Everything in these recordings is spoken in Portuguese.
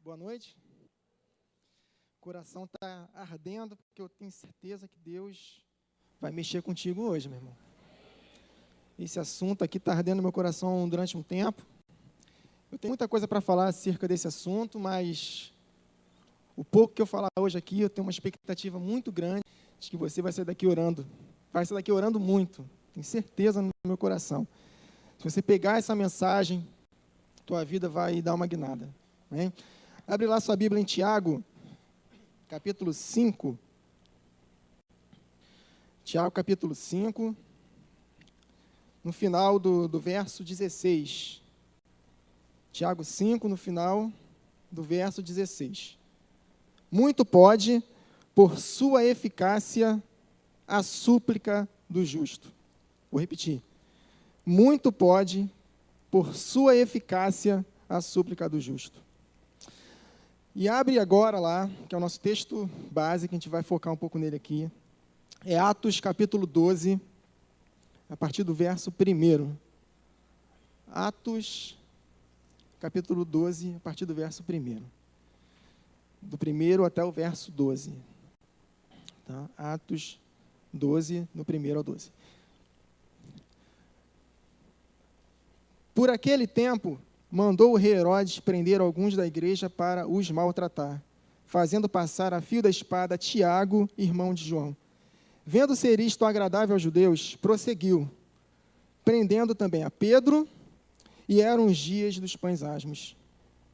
Boa noite. O coração está ardendo, porque eu tenho certeza que Deus vai mexer contigo hoje, meu irmão. Esse assunto aqui está ardendo no meu coração durante um tempo. Eu tenho muita coisa para falar acerca desse assunto, mas o pouco que eu falar hoje aqui, eu tenho uma expectativa muito grande de que você vai sair daqui orando. Vai sair daqui orando muito. Tenho certeza no meu coração. Se você pegar essa mensagem, tua vida vai dar uma guinada. Amém? Abre lá sua Bíblia em Tiago, capítulo 5. Tiago, capítulo 5, no final do verso 16. Tiago 5, no final do verso 16. Muito pode, por sua eficácia, a súplica do justo. Vou repetir. Muito pode, por sua eficácia, a súplica do justo. E abre agora lá, que é o nosso texto base, que a gente vai focar um pouco nele aqui. É Atos, capítulo 12, a partir do verso 1. Atos, capítulo 12, a partir do verso 1. Do 1 até o verso 12. Tá? Atos 12, do 1 ao 12. Por aquele tempo, mandou o rei Herodes prender alguns da igreja para os maltratar, fazendo passar a fio da espada Tiago, irmão de João. Vendo ser isto agradável aos judeus, prosseguiu, prendendo também a Pedro, e eram os dias dos pães asmos.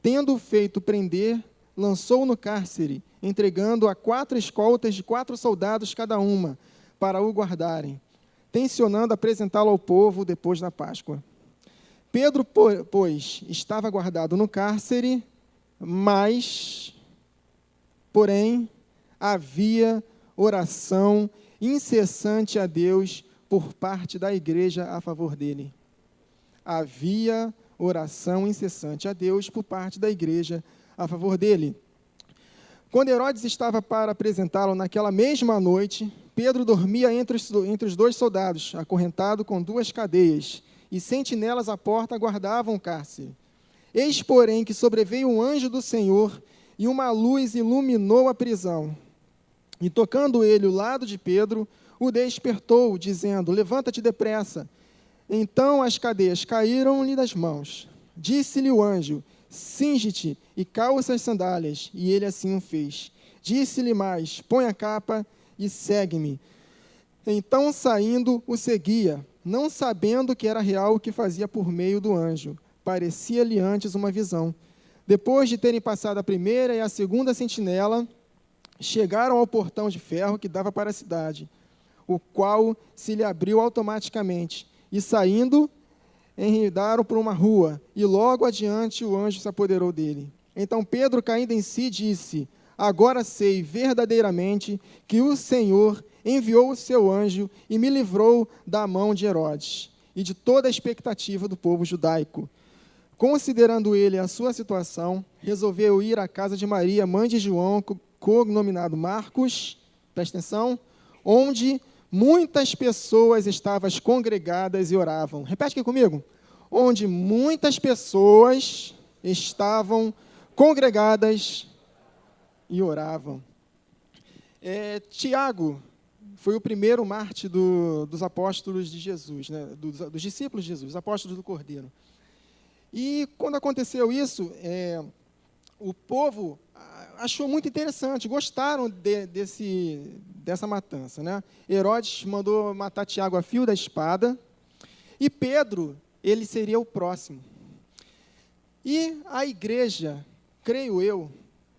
Tendo feito prender, lançou-o no cárcere, entregando a 4 escoltas de 4 soldados cada uma, para o guardarem, tencionando apresentá-lo ao povo depois da Páscoa. Pedro, pois, estava guardado no cárcere, porém, havia oração incessante a Deus por parte da igreja a favor dele. Havia oração incessante a Deus por parte da igreja a favor dele. Quando Herodes estava para apresentá-lo naquela mesma noite, Pedro dormia entre os 2 soldados, acorrentado com 2 cadeias, e sentinelas à porta guardavam o cárcere. Eis, porém, que sobreveio um anjo do Senhor, e uma luz iluminou a prisão. E tocando ele o lado de Pedro, o despertou, dizendo: levanta-te depressa. Então as cadeias caíram-lhe das mãos. Disse-lhe o anjo: cinge-te e calça as sandálias. E ele assim o fez. Disse-lhe mais: põe a capa e segue-me. Então, saindo, o seguia, não sabendo que era real o que fazia por meio do anjo. Parecia-lhe antes uma visão. Depois de terem passado a primeira e a segunda sentinela, chegaram ao portão de ferro que dava para a cidade, o qual se lhe abriu automaticamente. E saindo, enredaram por uma rua, e logo adiante o anjo se apoderou dele. Então Pedro, caindo em si, disse: agora sei verdadeiramente que o Senhor enviou o seu anjo e me livrou da mão de Herodes e de toda a expectativa do povo judaico. Considerando ele a sua situação, resolveu ir à casa de Maria, mãe de João, cognominado Marcos, presta atenção, onde muitas pessoas estavam congregadas e oravam. Repete aqui comigo. Onde muitas pessoas estavam congregadas e oravam. Tiago foi o primeiro mártir dos apóstolos de Jesus, né? dos discípulos de Jesus, apóstolos do Cordeiro. E quando aconteceu isso, o povo achou muito interessante, gostaram dessa matança, né? Herodes mandou matar Tiago a fio da espada, e Pedro, ele seria o próximo. E a igreja, creio eu,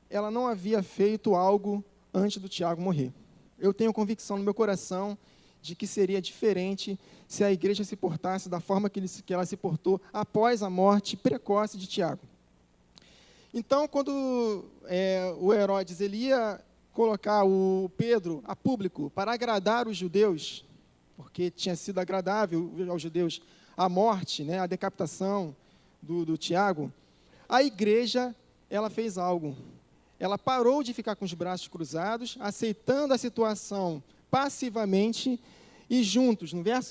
ela não havia feito algo antes do Tiago morrer. Eu tenho convicção no meu coração de que seria diferente se a igreja se portasse da forma que ela se portou após a morte precoce de Tiago. Então, quando o Herodes ele ia colocar o Pedro a público para agradar os judeus, porque tinha sido agradável aos judeus a morte, né, a decapitação do Tiago, a igreja ela fez algo. Ela parou de ficar com os braços cruzados, aceitando a situação passivamente, e juntos, no verso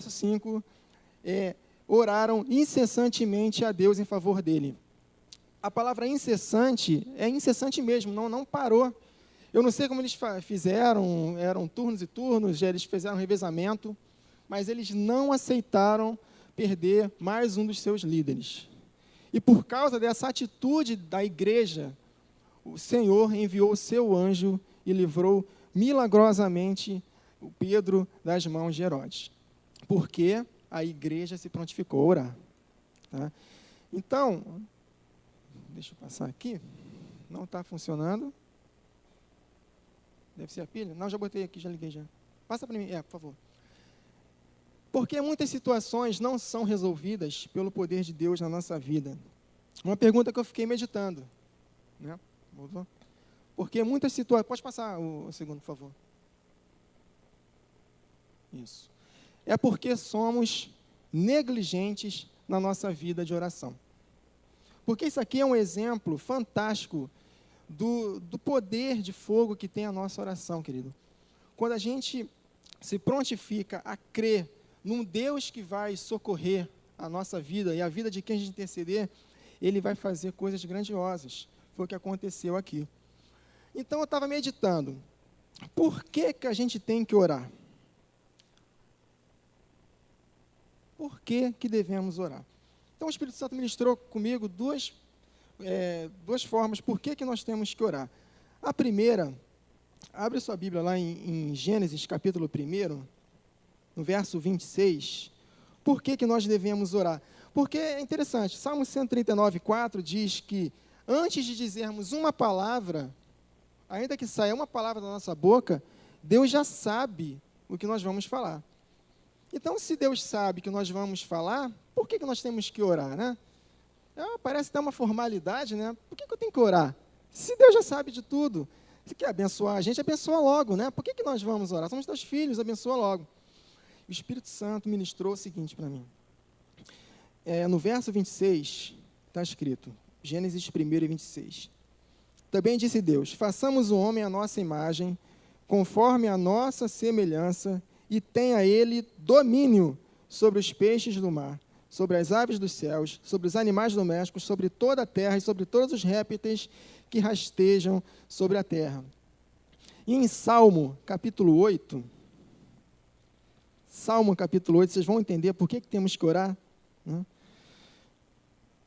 5, oraram incessantemente a Deus em favor dele. a palavra incessante é incessante mesmo, não parou. Eu não sei como eles fizeram, eram turnos e turnos, eles fizeram revezamento, mas eles não aceitaram perder mais um dos seus líderes. E por causa dessa atitude da igreja, o Senhor enviou o seu anjo e livrou milagrosamente o Pedro das mãos de Herodes, porque a igreja se prontificou a orar. Tá? Então, deixa eu passar aqui, não está funcionando. Deve ser a pilha? Não, já botei aqui, já liguei já. Passa para mim, por favor. Porque muitas situações não são resolvidas pelo poder de Deus na nossa vida. Uma pergunta que eu fiquei meditando. Né? Voltou? Porque muitas situações... Pode passar o segundo, por favor. Isso. É porque somos negligentes na nossa vida de oração. Porque isso aqui é um exemplo fantástico do poder de fogo que tem a nossa oração, querido. Quando a gente se prontifica a crer num Deus que vai socorrer a nossa vida e a vida de quem a gente interceder, Ele vai fazer coisas grandiosas. Foi o que aconteceu aqui. Então, eu estava meditando. Por que a gente tem que orar? Por que devemos orar? Então, o Espírito Santo ministrou comigo duas formas por que nós temos que orar. A primeira, abre sua Bíblia lá em Gênesis, capítulo 1, no verso 26. Por que nós devemos orar? Porque é interessante, Salmo 139, 4 diz que antes de dizermos uma palavra, ainda que saia uma palavra da nossa boca, Deus já sabe o que nós vamos falar. Então, se Deus sabe que nós vamos falar, por que nós temos que orar, né? Parece até uma formalidade, né? Por que eu tenho que orar? Se Deus já sabe de tudo, se quer abençoar a gente, abençoa logo, né? Por que nós vamos orar? Somos teus filhos, abençoa logo. O Espírito Santo ministrou o seguinte para mim. No verso 26, está escrito, Gênesis 1 e 26. Também disse Deus, façamos o homem à nossa imagem, conforme a nossa semelhança, e tenha ele domínio sobre os peixes do mar, sobre as aves dos céus, sobre os animais domésticos, sobre toda a terra e sobre todos os répteis que rastejam sobre a terra. E em Salmo, capítulo 8, vocês vão entender por que temos que orar, né?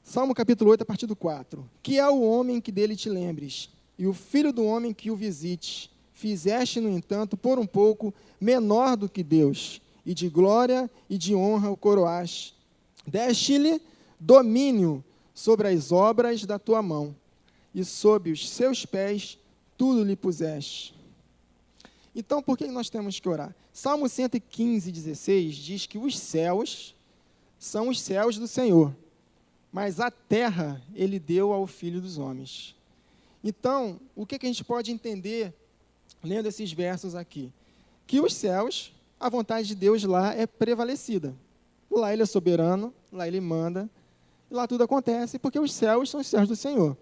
Salmo capítulo 8, a partir do 4. Que é o homem que dele te lembres, e o filho do homem que o visites. Fizeste, no entanto, por um pouco, menor do que Deus, e de glória e de honra o coroaste. Deste-lhe domínio sobre as obras da tua mão, e sob os seus pés tudo lhe puseste. Então, por que nós temos que orar? Salmo 115, 16 diz que os céus são os céus do Senhor, mas a terra Ele deu ao Filho dos homens. Então, o que a gente pode entender lendo esses versos aqui? Que os céus, a vontade de Deus lá é prevalecida. Lá Ele é soberano, lá Ele manda, e lá tudo acontece, porque os céus são os céus do Senhor.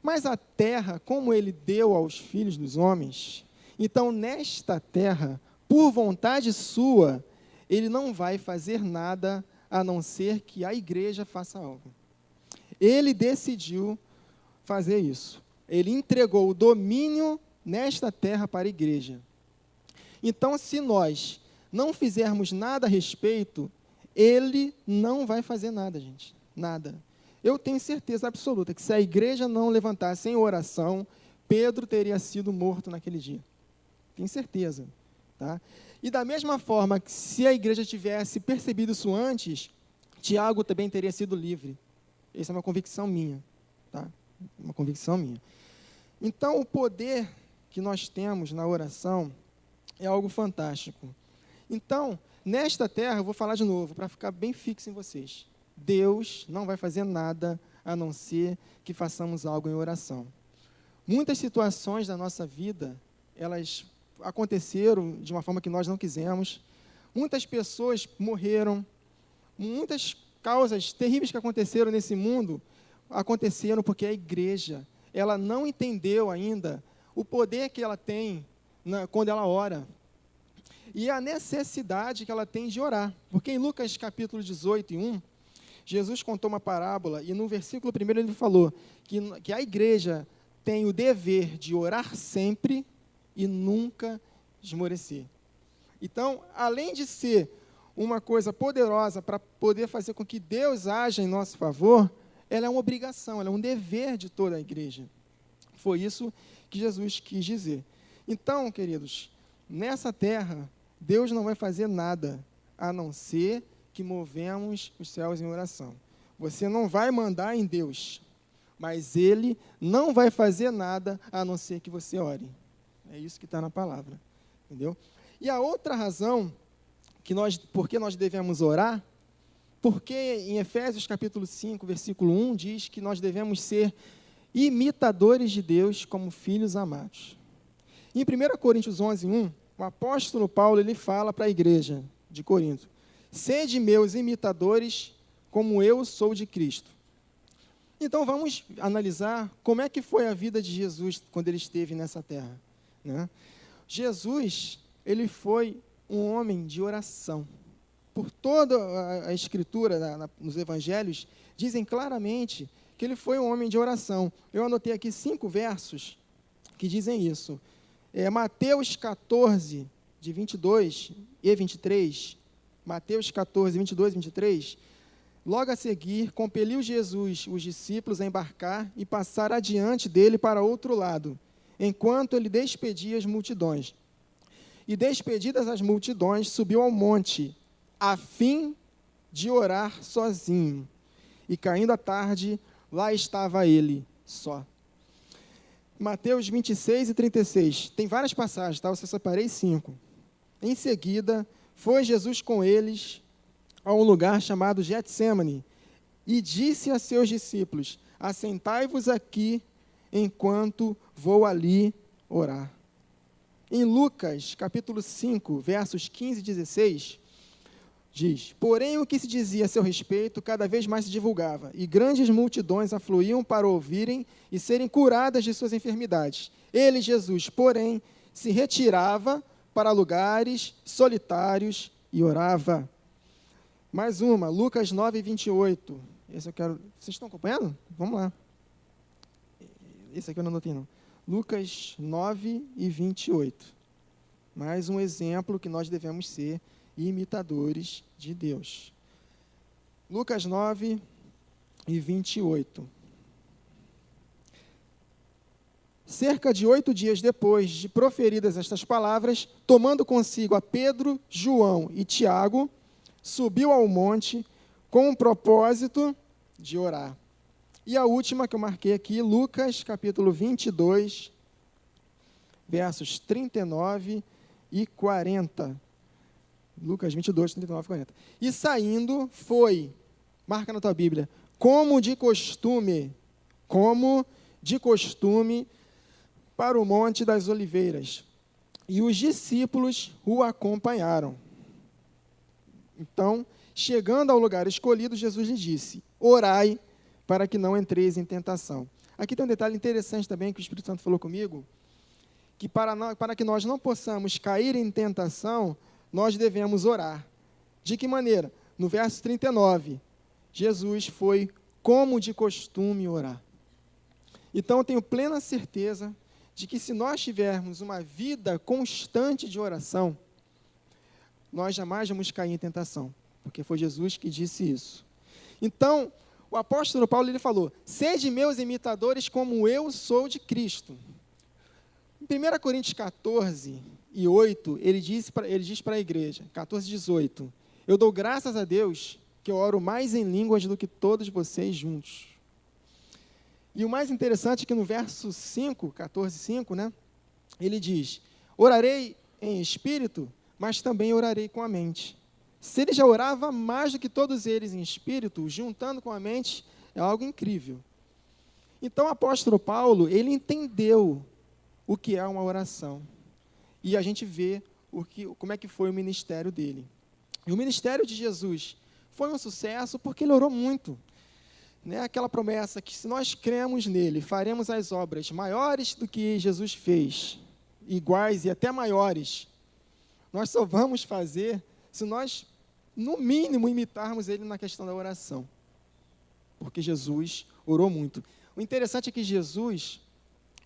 Mas a terra, como Ele deu aos filhos dos homens, então nesta terra, por vontade sua, Ele não vai fazer nada a não ser que a igreja faça algo. Ele decidiu fazer isso. Ele entregou o domínio nesta terra para a igreja. Então, se nós não fizermos nada a respeito, Ele não vai fazer nada, gente. Nada. Eu tenho certeza absoluta que se a igreja não levantasse em oração, Pedro teria sido morto naquele dia. Tenho certeza. Tá? E da mesma forma que se a igreja tivesse percebido isso antes, Tiago também teria sido livre. Essa é uma convicção minha. Tá? Uma convicção minha. Então, o poder que nós temos na oração é algo fantástico. Então, nesta terra, eu vou falar de novo, para ficar bem fixo em vocês. Deus não vai fazer nada a não ser que façamos algo em oração. Muitas situações da nossa vida, elas aconteceram de uma forma que nós não quisemos. Muitas pessoas morreram. Muitas causas terríveis que aconteceram nesse mundo aconteceram porque a igreja, ela não entendeu ainda o poder que ela tem quando ela ora. E a necessidade que ela tem de orar. Porque em Lucas capítulo 18, 1, Jesus contou uma parábola e no versículo 1 ele falou que a igreja tem o dever de orar sempre e nunca esmorecer. Então, além de ser uma coisa poderosa para poder fazer com que Deus haja em nosso favor, ela é uma obrigação, ela é um dever de toda a igreja. Foi isso que Jesus quis dizer. Então, queridos, nessa terra, Deus não vai fazer nada, a não ser que movemos os céus em oração. Você não vai mandar em Deus, mas Ele não vai fazer nada, a não ser que você ore. É isso que está na palavra, entendeu? E a outra razão, por que nós devemos orar, porque em Efésios capítulo 5, versículo 1, diz que nós devemos ser imitadores de Deus como filhos amados. Em 1 Coríntios 11, 1, o apóstolo Paulo ele fala para a igreja de Corinto: sede meus imitadores, como eu sou de Cristo. Então, vamos analisar como é que foi a vida de Jesus quando ele esteve nessa terra, né? Jesus, ele foi um homem de oração. Por toda a Escritura, nos Evangelhos, dizem claramente que ele foi um homem de oração. Eu anotei aqui 5 versos que dizem isso. Mateus 14, de 22 e 23, Mateus 14, 22 e 23, logo a seguir, compeliu Jesus os discípulos a embarcar e passar adiante dele para outro lado, enquanto ele despedia as multidões. E despedidas as multidões, subiu ao monte, a fim de orar sozinho. E caindo a tarde, lá estava ele, só. Mateus 26 e 36, tem várias passagens, tá? Eu separei 5. Em seguida, foi Jesus com eles a um lugar chamado Getsêmani, e disse a seus discípulos: assentai-vos aqui, enquanto vou ali orar. Em Lucas, capítulo 5, versos 15 e 16, diz: porém, o que se dizia a seu respeito cada vez mais se divulgava, e grandes multidões afluíam para ouvirem e serem curadas de suas enfermidades. Ele, Jesus, porém, se retirava para lugares solitários e orava. Mais uma, Lucas 9, 28. Esse eu quero... Vocês estão acompanhando? Vamos lá. Esse aqui eu não anotei, não. Lucas 9 e 28. Mais um exemplo que nós devemos ser imitadores de Deus. Lucas 9 e 28. Cerca de 8 dias depois de proferidas estas palavras, tomando consigo a Pedro, João e Tiago, subiu ao monte com o propósito de orar. E a última que eu marquei aqui, Lucas capítulo 22, versos 39 e 40. Lucas 22, 39 e 40. E saindo, foi, marca na tua Bíblia, como de costume, para o Monte das Oliveiras. E os discípulos o acompanharam. Então, chegando ao lugar escolhido, Jesus lhe disse: orai para que não entreis em tentação. Aqui tem um detalhe interessante também que o Espírito Santo falou comigo, que para que nós não possamos cair em tentação, nós devemos orar. De que maneira? No verso 39, Jesus foi como de costume orar. Então, eu tenho plena certeza de que se nós tivermos uma vida constante de oração, nós jamais vamos cair em tentação, porque foi Jesus que disse isso. Então, o apóstolo Paulo ele falou: sede meus imitadores como eu sou de Cristo. Em 1 Coríntios 14 e 8, ele diz para a igreja, 14 e 18, eu dou graças a Deus que eu oro mais em línguas do que todos vocês juntos. E o mais interessante é que no verso 5, 14, 5, né, ele diz: orarei em espírito, mas também orarei com a mente. Se ele já orava mais do que todos eles em espírito, juntando com a mente, é algo incrível. Então, o apóstolo Paulo, ele entendeu o que é uma oração. E a gente vê como é que foi o ministério dele. E o ministério de Jesus foi um sucesso porque ele orou muito. Né? Aquela promessa que se nós cremos nele, faremos as obras maiores do que Jesus fez, iguais e até maiores. Nós só vamos fazer se nós, no mínimo, imitarmos ele na questão da oração. porque Jesus orou muito. O interessante é que Jesus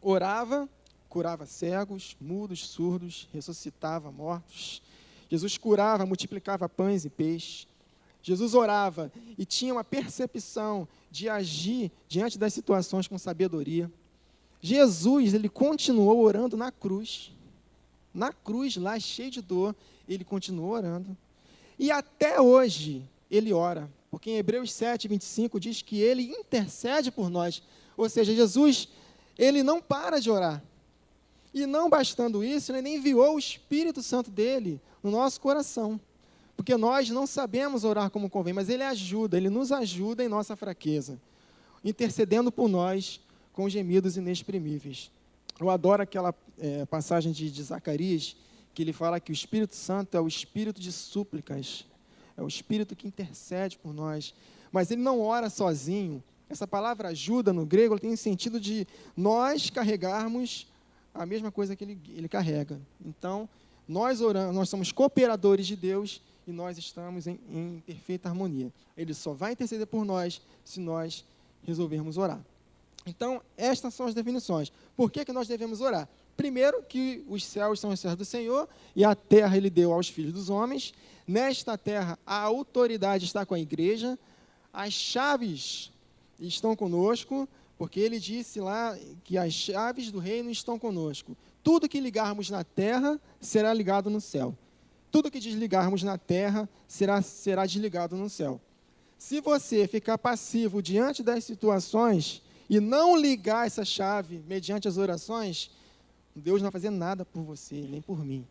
orava, curava cegos, mudos, surdos, ressuscitava mortos. Jesus curava, multiplicava pães e peixes. Jesus orava e tinha uma percepção de agir diante das situações com sabedoria. Jesus, ele continuou orando na cruz. Na cruz, lá cheio de dor, ele continuou orando. E até hoje, ele ora. Porque em Hebreus 7, 25, diz que ele intercede por nós. Ou seja, Jesus, ele não para de orar. E não bastando isso, ele enviou o Espírito Santo dele no nosso coração. Porque nós não sabemos orar como convém, mas ele ajuda, ele nos ajuda em nossa fraqueza, intercedendo por nós com gemidos inexprimíveis. Eu adoro aquela passagem de Zacarias, que ele fala que o Espírito Santo é o Espírito de súplicas, é o Espírito que intercede por nós, mas ele não ora sozinho. Essa palavra ajuda no grego, ela tem o sentido de nós carregarmos a mesma coisa que ele carrega. Então, nós oramos, nós somos cooperadores de Deus e nós estamos em perfeita harmonia. Ele só vai interceder por nós se nós resolvermos orar. Então, estas são as definições. Por que nós devemos orar? Primeiro, que os céus são os céus do Senhor e a terra ele deu aos filhos dos homens. Nesta terra, a autoridade está com a igreja, as chaves estão conosco, porque ele disse lá que as chaves do reino estão conosco. Tudo que ligarmos na terra será ligado no céu. Tudo que desligarmos na terra será desligado no céu. Se você ficar passivo diante das situações e não ligar essa chave mediante as orações, Deus não vai fazer nada por você, nem por mim,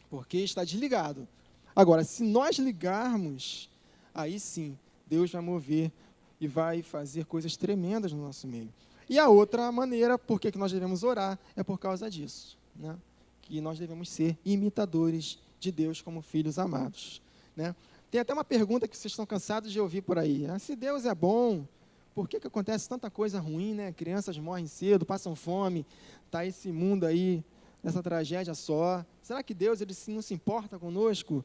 porque está desligado. Agora, se nós ligarmos, aí sim, Deus vai mover e vai fazer coisas tremendas no nosso meio. E a outra maneira, por que nós devemos orar, é por causa disso, né? Que nós devemos ser imitadores de Deus como filhos amados, né? Tem até uma pergunta que vocês estão cansados de ouvir por aí. Se Deus é bom, por que acontece tanta coisa ruim, né? Crianças morrem cedo, passam fome, está esse mundo aí, nessa tragédia só. Será que Deus ele não se importa conosco?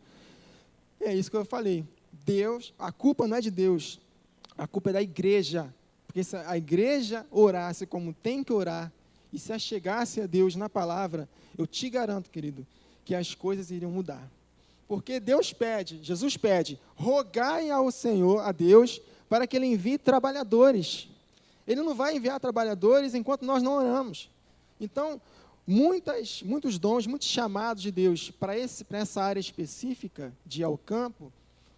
É isso que eu falei. Deus, a culpa não é de Deus, a culpa é da igreja. Porque se a igreja orasse como tem que orar, e se achegasse a Deus na palavra, eu te garanto, querido, que as coisas iriam mudar. Porque Deus pede, Jesus pede, rogai ao Senhor, a Deus, para que Ele envie trabalhadores. Ele não vai enviar trabalhadores enquanto nós não oramos. Então, muitos dons, muitos chamados de Deus para essa área específica de ir ao campo,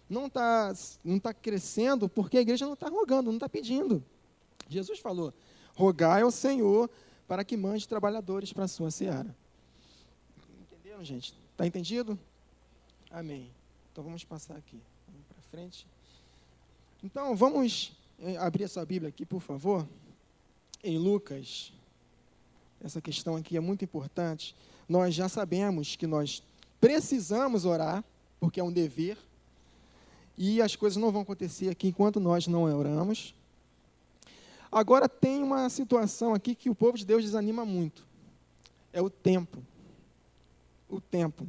não tá crescendo porque a igreja não está rogando, não está pedindo. Jesus falou, rogai ao Senhor para que mande trabalhadores para a sua seara. Entenderam, gente? Está entendido? Amém. Então, vamos passar aqui. Vamos para frente. Então, vamos abrir a sua Bíblia aqui, por favor, em Lucas. Essa questão aqui é muito importante. Nós já sabemos que nós precisamos orar, porque é um dever, e as coisas não vão acontecer aqui enquanto nós não oramos. Agora, tem uma situação aqui que o povo de Deus desanima muito. É o tempo. O tempo.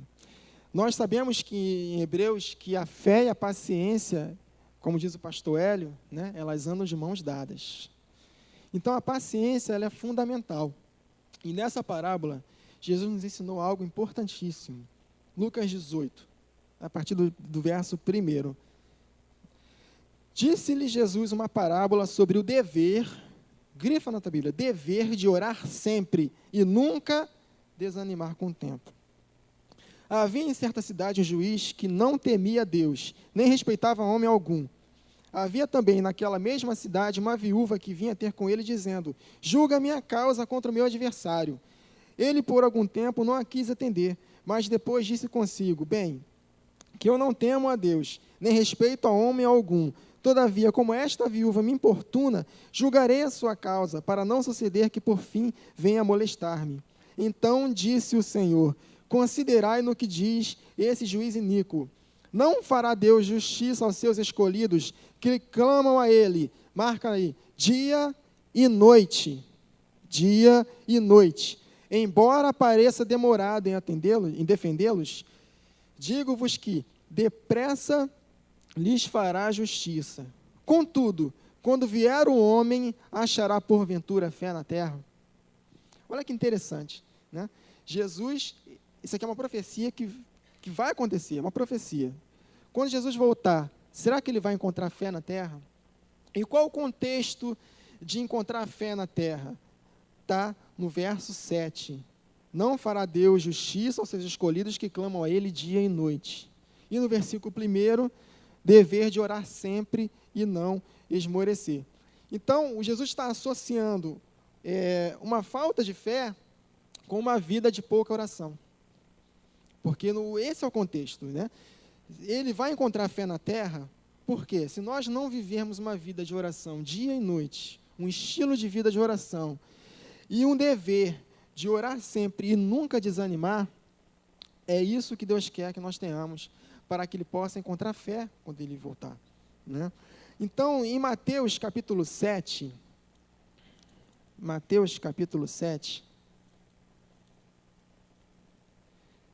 Nós sabemos que em Hebreus, que a fé e a paciência, como diz o pastor Hélio, né, elas andam de mãos dadas. Então, a paciência ela é fundamental. E nessa parábola, Jesus nos ensinou algo importantíssimo. Lucas 18, a partir do verso 1. Disse-lhe Jesus uma parábola sobre o dever, grifa na tua Bíblia, dever de orar sempre e nunca desanimar com o tempo. Havia em certa cidade um juiz que não temia Deus, nem respeitava homem algum. Havia também naquela mesma cidade uma viúva que vinha ter com ele dizendo, julga a minha causa contra o meu adversário. Ele por algum tempo não a quis atender, mas depois disse consigo, bem, que eu não temo a Deus, nem respeito a homem algum. Todavia, como esta viúva me importuna, julgarei a sua causa, para não suceder que por fim venha molestar-me. Então disse o Senhor, considerai no que diz esse juiz iníquo. Não fará Deus justiça aos seus escolhidos, que clamam a Ele, marca aí, dia e noite, embora pareça demorado em defendê-los, digo-vos que depressa lhes fará justiça. Contudo, quando vier o homem, achará porventura fé na terra? Olha que interessante, né? Jesus, isso aqui é uma profecia que vai acontecer, é uma profecia. Quando Jesus voltar, será que ele vai encontrar fé na terra? E qual o contexto de encontrar fé na terra? Está no verso 7. Não fará Deus justiça aos seus escolhidos que clamam a Ele dia e noite. E no versículo 1, dever de orar sempre e não esmorecer. Então, Jesus está associando uma falta de fé com uma vida de pouca oração. Porque esse é o contexto, né? Ele vai encontrar fé na terra, porque se nós não vivermos uma vida de oração dia e noite, um estilo de vida de oração, e um dever de orar sempre e nunca desanimar, é isso que Deus quer que nós tenhamos, para que Ele possa encontrar fé quando Ele voltar, né? Então, em Mateus capítulo 7,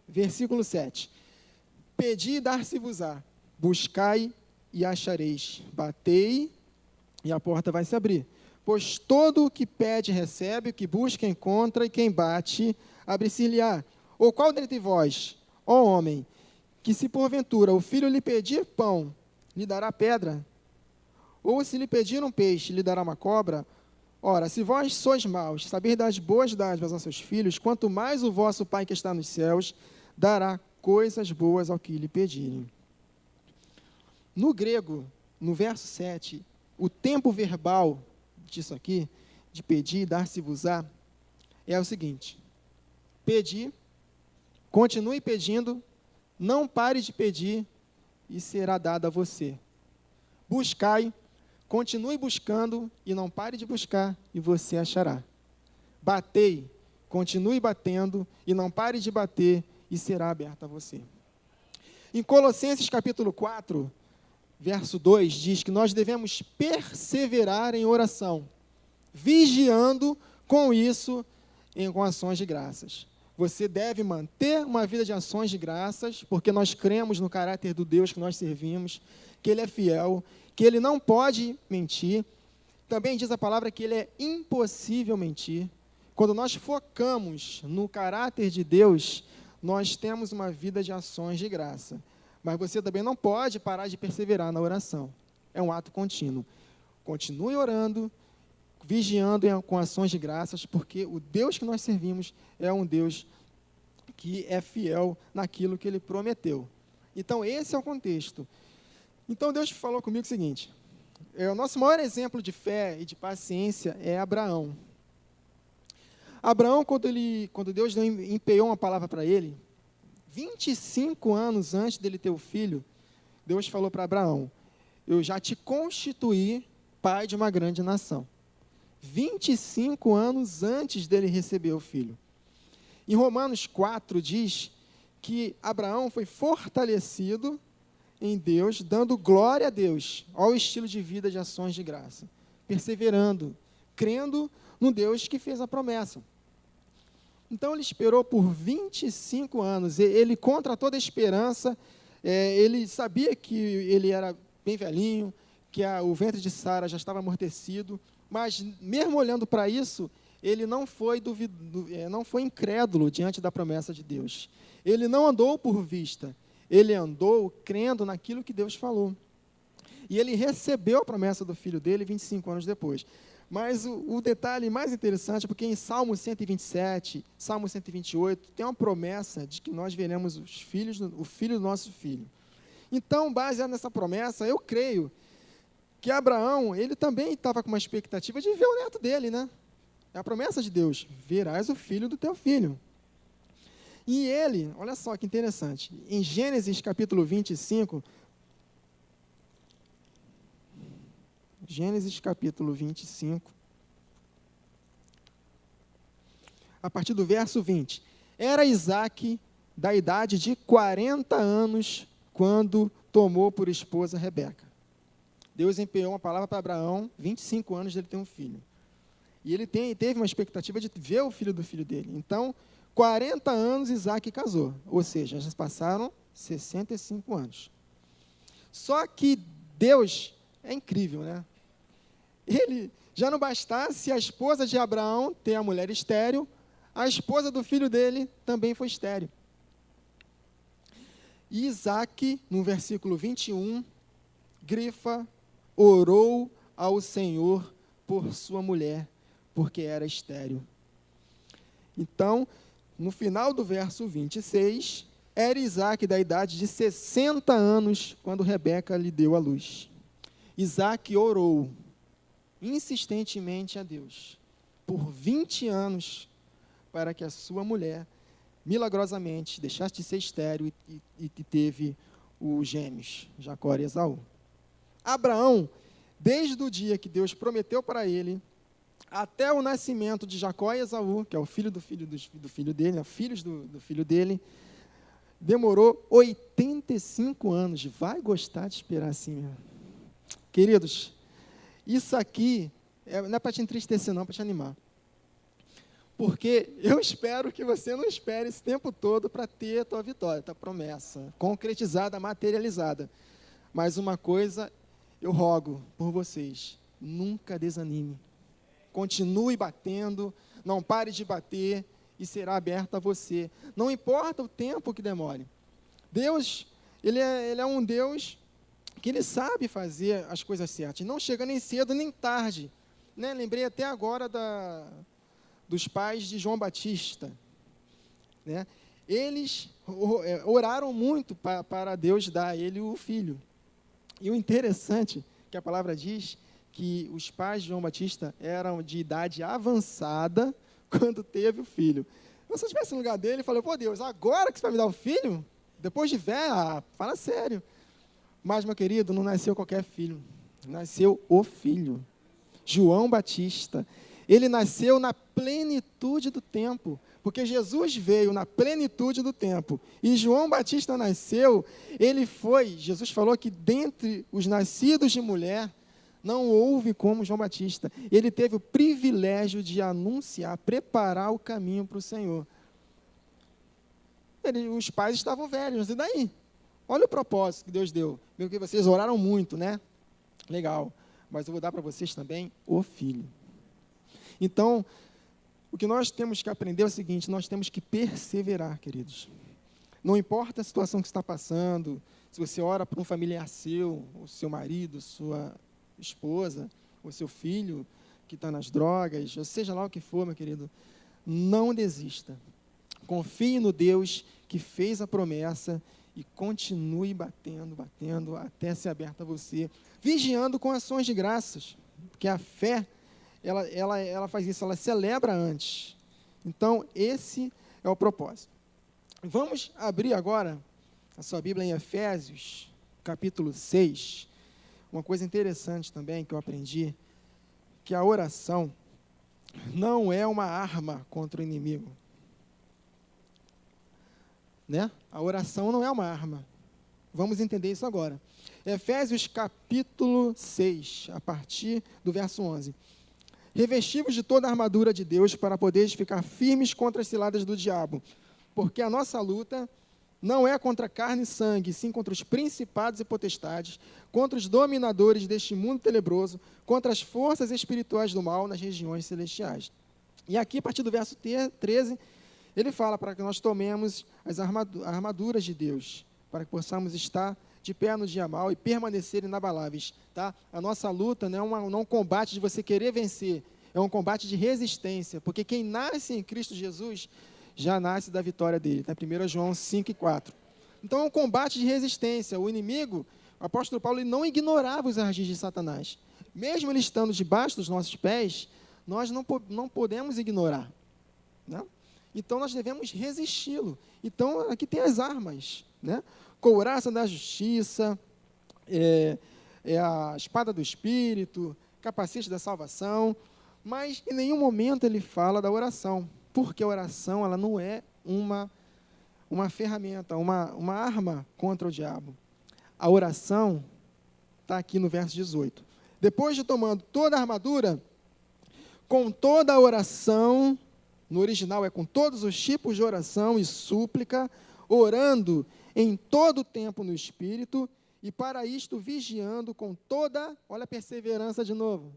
versículo 7, pedi e dar-se-vos-á, buscai e achareis, batei e a porta vai se abrir. Pois todo o que pede recebe, o que busca encontra, e quem bate, abre-se-lhe-á. Ou qual dentre vós, ó homem, que se porventura o filho lhe pedir pão, lhe dará pedra? Ou se lhe pedir um peixe, lhe dará uma cobra? Ora, se vós sois maus, sabeis dar as boas dádivas aos seus filhos, quanto mais o vosso Pai que está nos céus dará coisas boas ao que lhe pedirem. No grego, no verso 7, o tempo verbal disso aqui, de pedir e dar-se-vos-á, é o seguinte: pedir, continue pedindo, não pare de pedir e será dado a você. Buscai, continue buscando e não pare de buscar e você achará. Batei, continue batendo e não pare de bater e será aberto a você. Em Colossenses capítulo 4, verso 2, diz que nós devemos perseverar em oração, vigiando com isso com ações de graças. Você deve manter uma vida de ações de graças, porque nós cremos no caráter do Deus que nós servimos, que Ele é fiel, que Ele não pode mentir. Também diz a palavra que Ele é impossível mentir. Quando nós focamos no caráter de Deus, nós temos uma vida de ações de graça. Mas você também não pode parar de perseverar na oração. É um ato contínuo. Continue orando, vigiando com ações de graças, porque o Deus que nós servimos é um Deus que é fiel naquilo que Ele prometeu. Então, esse é o contexto. Então, Deus falou comigo o seguinte: o nosso maior exemplo de fé e de paciência é Abraão. Abraão, quando Deus empenhou uma palavra para ele, 25 anos antes dele ter o filho, Deus falou para Abraão: eu já te constituí pai de uma grande nação. 25 anos antes dele receber o filho. Em Romanos 4 diz que Abraão foi fortalecido em Deus, dando glória a Deus, ao estilo de vida de ações de graça, perseverando, crendo no Deus que fez a promessa. Então, ele esperou por 25 anos, ele contra toda a esperança, ele sabia que ele era bem velhinho, que o ventre de Sara já estava amortecido, mas mesmo olhando para isso, ele não foi incrédulo diante da promessa de Deus. Ele não andou por vista, ele andou crendo naquilo que Deus falou. E ele recebeu a promessa do filho dele 25 anos depois. Mas o detalhe mais interessante é porque em Salmo 127, Salmo 128, tem uma promessa de que nós veremos o filho do nosso filho. Então, baseado nessa promessa, eu creio que Abraão, ele também estava com uma expectativa de ver o neto dele, né? É a promessa de Deus: verás o filho do teu filho. E ele, olha só que interessante, em Gênesis capítulo 25, Gênesis capítulo 25, a partir do verso 20. Era Isaque da idade de 40 anos quando tomou por esposa Rebeca. Deus empenhou uma palavra para Abraão, 25 anos dele ter um filho. E ele teve uma expectativa de ver o filho do filho dele. Então, 40 anos Isaque casou, ou seja, já passaram 65 anos. Só que Deus é incrível, né? ele já não bastasse a esposa de Abraão ter a mulher estéril, a esposa do filho dele também foi estéril. E Isaac, no versículo 21, grifa, orou ao Senhor por sua mulher, porque era estéril. Então, no final do verso 26, era Isaac da idade de 60 anos, quando Rebeca lhe deu à luz. Isaac orou insistentemente a Deus, por 20 anos, para que a sua mulher, milagrosamente, deixasse de ser estéril e teve os gêmeos, Jacó e Esaú. Abraão, desde o dia que Deus prometeu para ele, até o nascimento de Jacó e Esaú, que é o filho do filho dele, né, filhos do filho dele, demorou 85 anos. Vai gostar de esperar assim mesmo. Queridos, isso aqui não é para te entristecer não, é para te animar. Porque eu espero que você não espere esse tempo todo para ter a tua vitória, a tua promessa, concretizada, materializada. Mas uma coisa eu rogo por vocês, nunca desanime. Continue batendo, não pare de bater e será aberto a você. Não importa o tempo que demore. Deus, ele é um Deus que Ele sabe fazer as coisas certas. Não chega nem cedo nem tarde. Né? Lembrei até agora dos pais de João Batista. Né? Eles oraram muito para Deus dar a ele o filho. E o interessante é que a palavra diz que os pais de João Batista eram de idade avançada quando teve o filho. Se eu estivesse no lugar dele, eu falei, pô Deus, agora que você vai me dar o filho? Depois de velho? Fala sério. Mas, meu querido, não nasceu qualquer filho. Nasceu o filho. João Batista. Ele nasceu na plenitude do tempo. Porque Jesus veio na plenitude do tempo. E João Batista nasceu, Jesus falou que dentre os nascidos de mulher, não houve como João Batista. Ele teve o privilégio de anunciar, preparar o caminho para o Senhor. Os pais estavam velhos, e daí? Olha o propósito que Deus deu. Viu que vocês oraram muito, né? Legal. Mas eu vou dar para vocês também o filho. Então, o que nós temos que aprender é o seguinte, nós temos que perseverar, queridos. Não importa a situação que você está passando, se você ora por um familiar seu, o seu marido, sua esposa, ou seu filho que está nas drogas, ou seja lá o que for, meu querido, não desista. Confie no Deus que fez a promessa e continue batendo, até ser aberto a você, vigiando com ações de graças, porque a fé, ela faz isso, ela celebra antes. Então, esse é o propósito. Vamos abrir agora a sua Bíblia em Efésios, capítulo 6. Uma coisa interessante também que eu aprendi, que a oração não é uma arma contra o inimigo. Né? A oração não é uma arma. Vamos entender isso agora. Efésios capítulo 6, a partir do verso 11. Revestivos de toda a armadura de Deus para poderes ficar firmes contra as ciladas do diabo, porque a nossa luta não é contra carne e sangue, sim contra os principados e potestades, contra os dominadores deste mundo tenebroso, contra as forças espirituais do mal nas regiões celestiais. E aqui, a partir do verso 13, ele fala para que nós tomemos as armaduras de Deus, para que possamos estar de pé no dia mal e permanecer inabaláveis. Tá? A nossa luta não é um combate de você querer vencer, é um combate de resistência, porque quem nasce em Cristo Jesus já nasce da vitória dele. Tá? 1 João 5:4. Então é um combate de resistência. O inimigo, o apóstolo Paulo, ele não ignorava os ardis de Satanás. Mesmo ele estando debaixo dos nossos pés, nós não podemos ignorar. Né? Então, nós devemos resisti-lo. Então, aqui tem as armas, né? Couraça da justiça, a espada do Espírito, capacete da salvação, mas em nenhum momento ele fala da oração, porque a oração ela não é uma ferramenta, uma arma contra o diabo. A oração está aqui no verso 18. Depois de tomando toda a armadura, com toda a oração, no original é com todos os tipos de oração e súplica, orando em todo o tempo no Espírito, e para isto vigiando com toda, olha a perseverança de novo,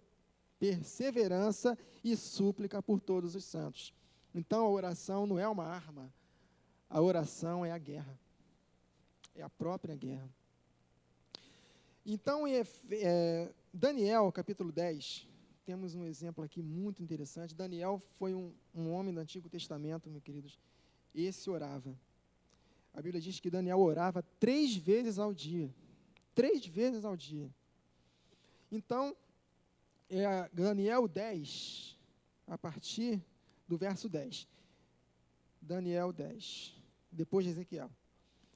perseverança e súplica por todos os santos. Então, a oração não é uma arma, a oração é a guerra, é a própria guerra. Então, em Daniel, capítulo 10, temos um exemplo aqui muito interessante. Daniel foi um homem do Antigo Testamento, meus queridos. Esse orava. A Bíblia diz que Daniel orava 3 vezes ao dia. 3 vezes ao dia. Então, Daniel 10, a partir do verso 10. Daniel 10, depois de Ezequiel.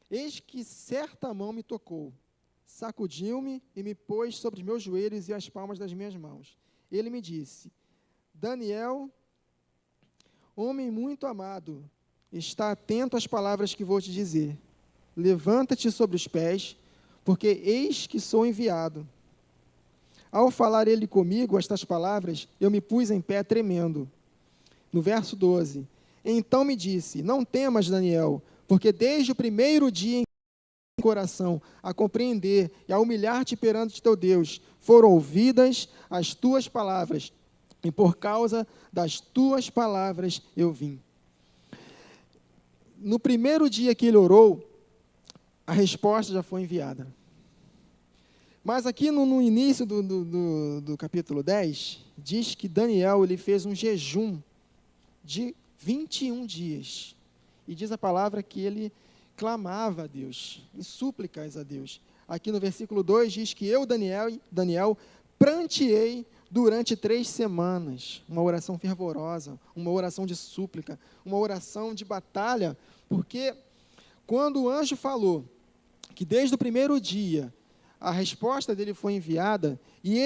Eis que certa mão me tocou, sacudiu-me e me pôs sobre os meus joelhos e as palmas das minhas mãos. Ele me disse: Daniel, homem muito amado, está atento às palavras que vou te dizer. Levanta-te sobre os pés, porque eis que sou enviado. Ao falar ele comigo estas palavras, eu me pus em pé tremendo. No verso 12, então me disse: não temas, Daniel, porque desde o primeiro dia em que coração a compreender e a humilhar-te perante teu Deus, foram ouvidas as tuas palavras, e por causa das tuas palavras eu vim. No primeiro dia que ele orou, a resposta já foi enviada. Mas aqui no início do capítulo 10, diz que Daniel ele fez um jejum de 21 dias. E diz a palavra que ele clamava a Deus, em súplicas a Deus. Aqui no versículo 2 diz que eu, Daniel, pranteei durante 3 semanas. Uma oração fervorosa, uma oração de súplica, uma oração de batalha, porque quando o anjo falou que desde o primeiro dia a resposta dele foi enviada, e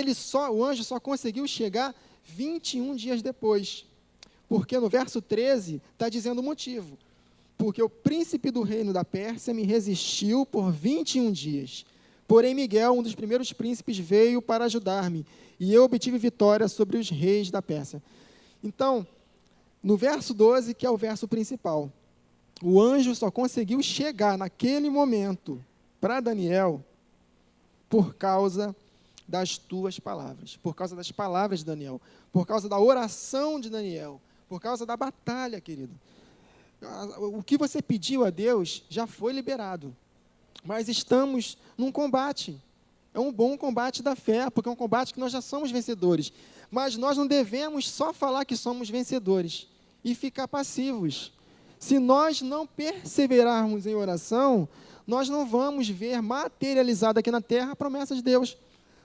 o anjo só conseguiu chegar 21 dias depois. Porque no verso 13 está dizendo o motivo. Porque o príncipe do reino da Pérsia me resistiu por 21 dias. Porém, Miguel, um dos primeiros príncipes, veio para ajudar-me, e eu obtive vitória sobre os reis da Pérsia. Então, no verso 12, que é o verso principal, o anjo só conseguiu chegar naquele momento para Daniel por causa das tuas palavras, por causa das palavras de Daniel, por causa da oração de Daniel, por causa da batalha, querido. O que você pediu a Deus já foi liberado, mas estamos num combate. É um bom combate da fé, porque é um combate que nós já somos vencedores. Mas nós não devemos só falar que somos vencedores e ficar passivos. Se nós não perseverarmos em oração, nós não vamos ver materializada aqui na terra a promessa de Deus.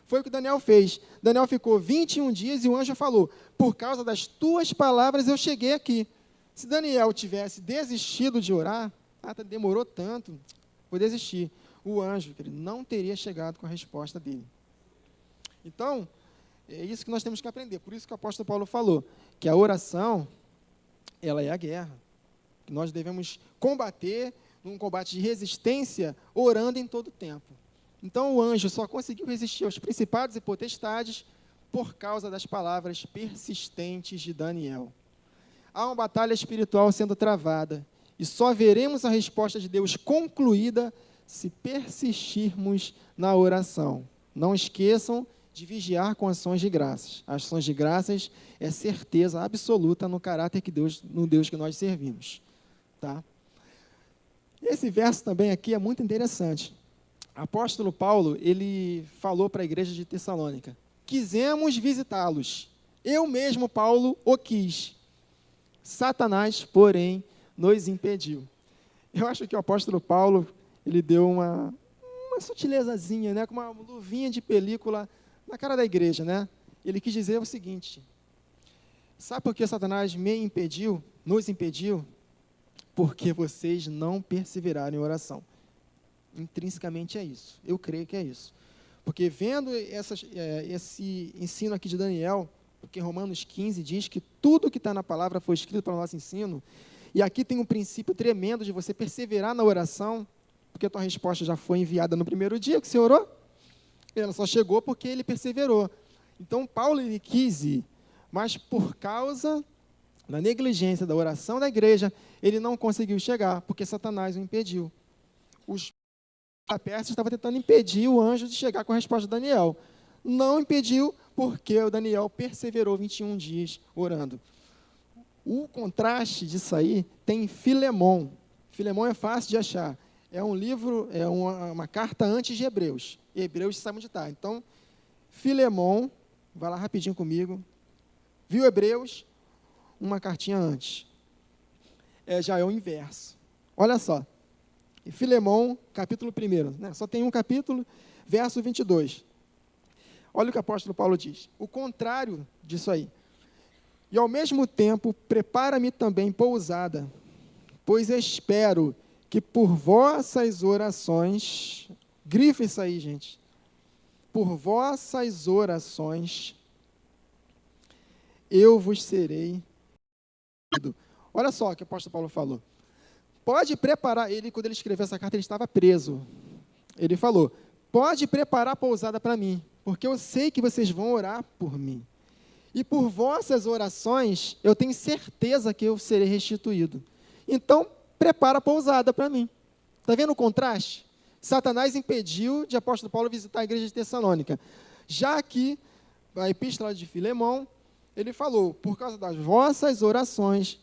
Foi o que Daniel fez. Daniel ficou 21 dias e o anjo falou: por causa das tuas palavras eu cheguei aqui. Se Daniel tivesse desistido de orar, demorou tanto, vou desistir. O anjo, ele não teria chegado com a resposta dele. Então, é isso que nós temos que aprender. Por isso que o apóstolo Paulo falou que a oração, ela é a guerra. Que nós devemos combater num combate de resistência, orando em todo o tempo. Então, o anjo só conseguiu resistir aos principados e potestades por causa das palavras persistentes de Daniel. Há uma batalha espiritual sendo travada, e só veremos a resposta de Deus concluída se persistirmos na oração. Não esqueçam de vigiar com ações de graças. As ações de graças é certeza absoluta no caráter no Deus que nós servimos. Tá? Esse verso também aqui é muito interessante. O apóstolo Paulo, ele falou para a igreja de Tessalônica: quisemos visitá-los. Eu mesmo, Paulo, o quis. Satanás, porém, nos impediu. Eu acho que o apóstolo Paulo, ele deu uma sutilezazinha, né, com uma luvinha de película na cara da igreja, né? Ele quis dizer o seguinte: sabe por que Satanás nos impediu? Porque vocês não perseveraram em oração. Intrinsecamente é isso. Eu creio que é isso. Porque vendo esse ensino aqui de Daniel, porque Romanos 15 diz que tudo que está na palavra foi escrito para o nosso ensino, e aqui tem um princípio tremendo de você perseverar na oração, porque a tua resposta já foi enviada no primeiro dia que você orou, ela só chegou porque ele perseverou. Então, Paulo, ele quis ir, mas por causa da negligência da oração da igreja, ele não conseguiu chegar, porque Satanás o impediu. Os da Pérsia estavam tentando impedir o anjo de chegar com a resposta de Daniel. não impediu, porque o Daniel perseverou 21 dias orando. O contraste disso aí tem em Filemão. Filemão é fácil de achar. É um livro, é uma carta antes de Hebreus. Hebreus sabe onde está. Então, Filemão, vai lá rapidinho comigo. Viu Hebreus? Uma cartinha antes. Já é o inverso. Olha só. Filemão, capítulo 1, né? Só tem um capítulo, verso 22. Olha o que o apóstolo Paulo diz. O contrário disso aí. E ao mesmo tempo, prepara-me também pousada, pois espero que por vossas orações, grifa isso aí, gente, por vossas orações, eu vos serei. Olha só o que o apóstolo Paulo falou. Pode preparar, quando ele escreveu essa carta, ele estava preso. Ele falou, pode preparar a pousada para mim, porque eu sei que vocês vão orar por mim. E por vossas orações, eu tenho certeza que eu serei restituído. Então, prepara a pousada para mim. Está vendo o contraste? Satanás impediu de apóstolo Paulo visitar a igreja de Tessalônica. Já que, a epístola de Filemão, ele falou, por causa das vossas orações,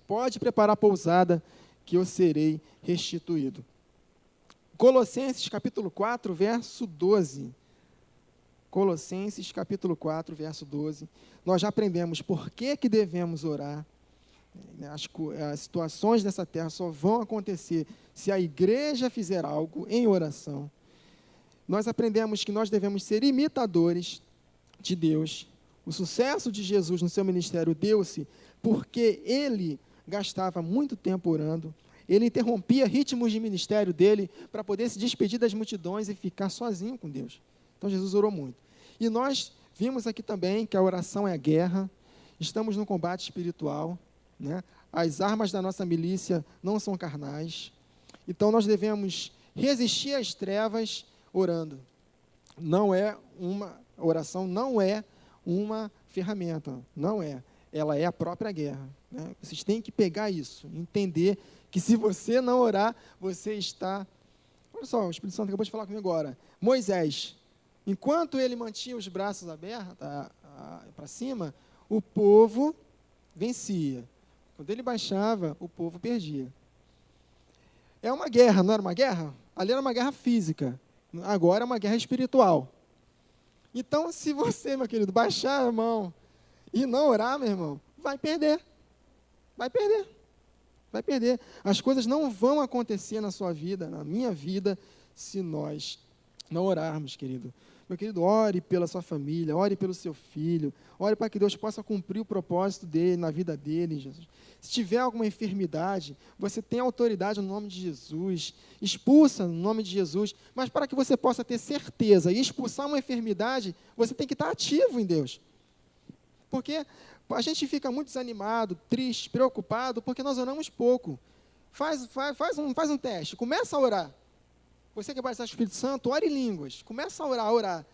pode preparar a pousada, que eu serei restituído. Colossenses capítulo 4, verso 12. Colossenses capítulo 4, verso 12. Nós já aprendemos por que devemos orar. As situações dessa terra só vão acontecer se a igreja fizer algo em oração. Nós aprendemos que nós devemos ser imitadores de Deus. O sucesso de Jesus no seu ministério deu-se porque ele gastava muito tempo orando. Ele interrompia ritmos de ministério dele para poder se despedir das multidões e ficar sozinho com Deus. Então, Jesus orou muito. E nós vimos aqui também que a oração é a guerra. Estamos num combate espiritual, né? As armas da nossa milícia não são carnais. Então, nós devemos resistir às trevas orando. Oração não é uma ferramenta, não é. Ela é a própria guerra, né? Vocês têm que pegar isso, entender que se você não orar, você está... Olha só, o Espírito Santo acabou de falar comigo agora. Moisés, enquanto ele mantinha os braços abertos para cima, o povo vencia. Quando ele baixava, o povo perdia. É uma guerra, não era uma guerra? Ali era uma guerra física, agora é uma guerra espiritual. Então, se você, meu querido, baixar a mão e não orar, meu irmão, vai perder. Vai perder. Vai perder. As coisas não vão acontecer na sua vida, na minha vida, se nós não orarmos, querido. Meu querido, ore pela sua família, ore pelo seu filho, ore para que Deus possa cumprir o propósito dele, na vida dele, Jesus. Se tiver alguma enfermidade, você tem autoridade no nome de Jesus, expulsa no nome de Jesus, mas para que você possa ter certeza e expulsar uma enfermidade, você tem que estar ativo em Deus. Porque a gente fica muito desanimado, triste, preocupado, porque nós oramos pouco. Faz um teste, começa a orar. Você que vai batizar o Espírito Santo, ore em línguas, começa a orar.